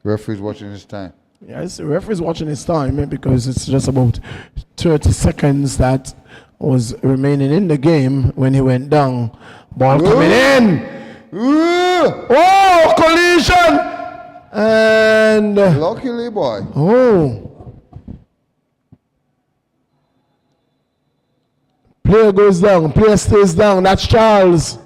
S2: Referee's watching his time.
S1: Yes, the referee's watching his time because it's just about 30 seconds that was remaining in the game when he went down. Ball coming in. Oh, collision! And
S2: Luckily, boy.
S1: Player goes down, player stays down. That's Charles.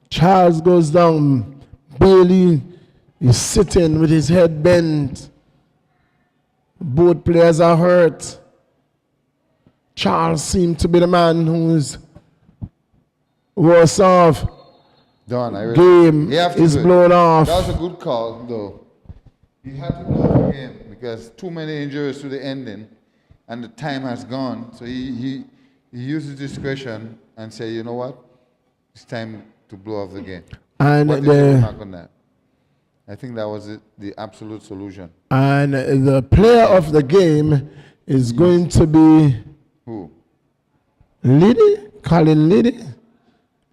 S1: Charles goes down. Bailey is sitting with his head bent. Both players are hurt. Charles seemed to be the man who's worse off.
S2: Don, I
S1: Game is blown off.
S2: That was a good call, though. He had to blow the game because too many injuries to the ending, and the time has gone. So he used his discretion and said, you know what, it's time to blow off the game.
S1: And
S2: what is your remark on that? I think that was the absolute solution.
S1: And the player of the game is going to be
S2: Who?
S1: Liddy. Colin Liddy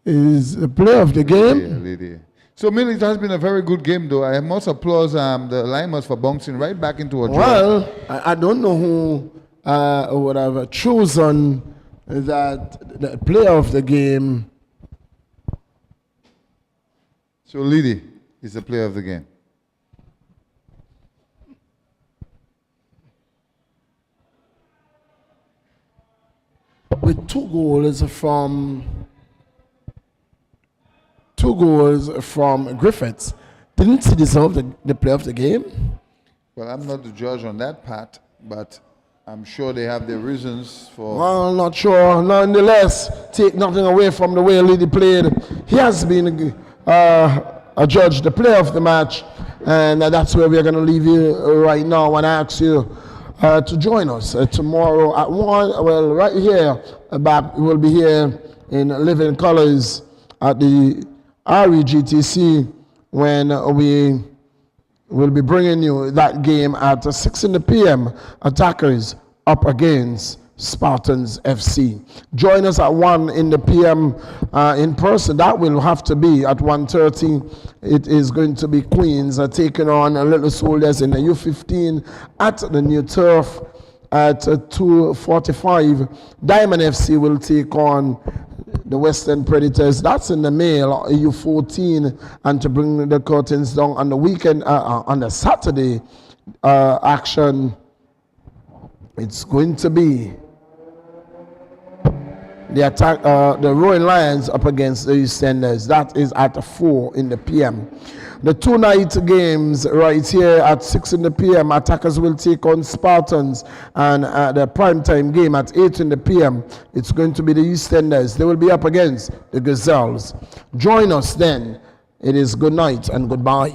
S1: is the player of the game.
S2: Yeah, lady. So, Millie, it has been a very good game, though. I must applaud the Lymers for bouncing right back into a draw.
S1: Well, I don't know who would have chosen that the player of the game.
S2: So, Liddy is the player of the game.
S1: With two goals from Griffiths, didn't he deserve the player of the game?
S2: Well, I'm not the judge on that part, but I'm sure they have their reasons for...
S1: Well, not sure. Nonetheless, take nothing away from the way Liddy played. He has been adjudged the player of the match, and that's where we're going to leave you right now and ask you to join us tomorrow at 1. Well, right here, we'll be here in living colors at the REGTC when we will be bringing you that game at 6 p.m. Attackers up against Spartans FC. Join us at 1 p.m. In person. That will have to be at 1:30. It is going to be Queens taking on Little Soldiers in the U15 at the new turf at 2:45. Diamond FC will take on the Western Predators. That's in the male U14, and to bring the curtains down on the weekend, on the Saturday action, it's going to be the Roaring Lions up against the EastEnders. That is at 4 p.m. The 2 night games right here at 6 p.m. Attackers will take on Spartans, and the primetime game at 8 p.m. it's going to be the EastEnders. They will be up against the Gazelles. Join us then. It is good night and goodbye.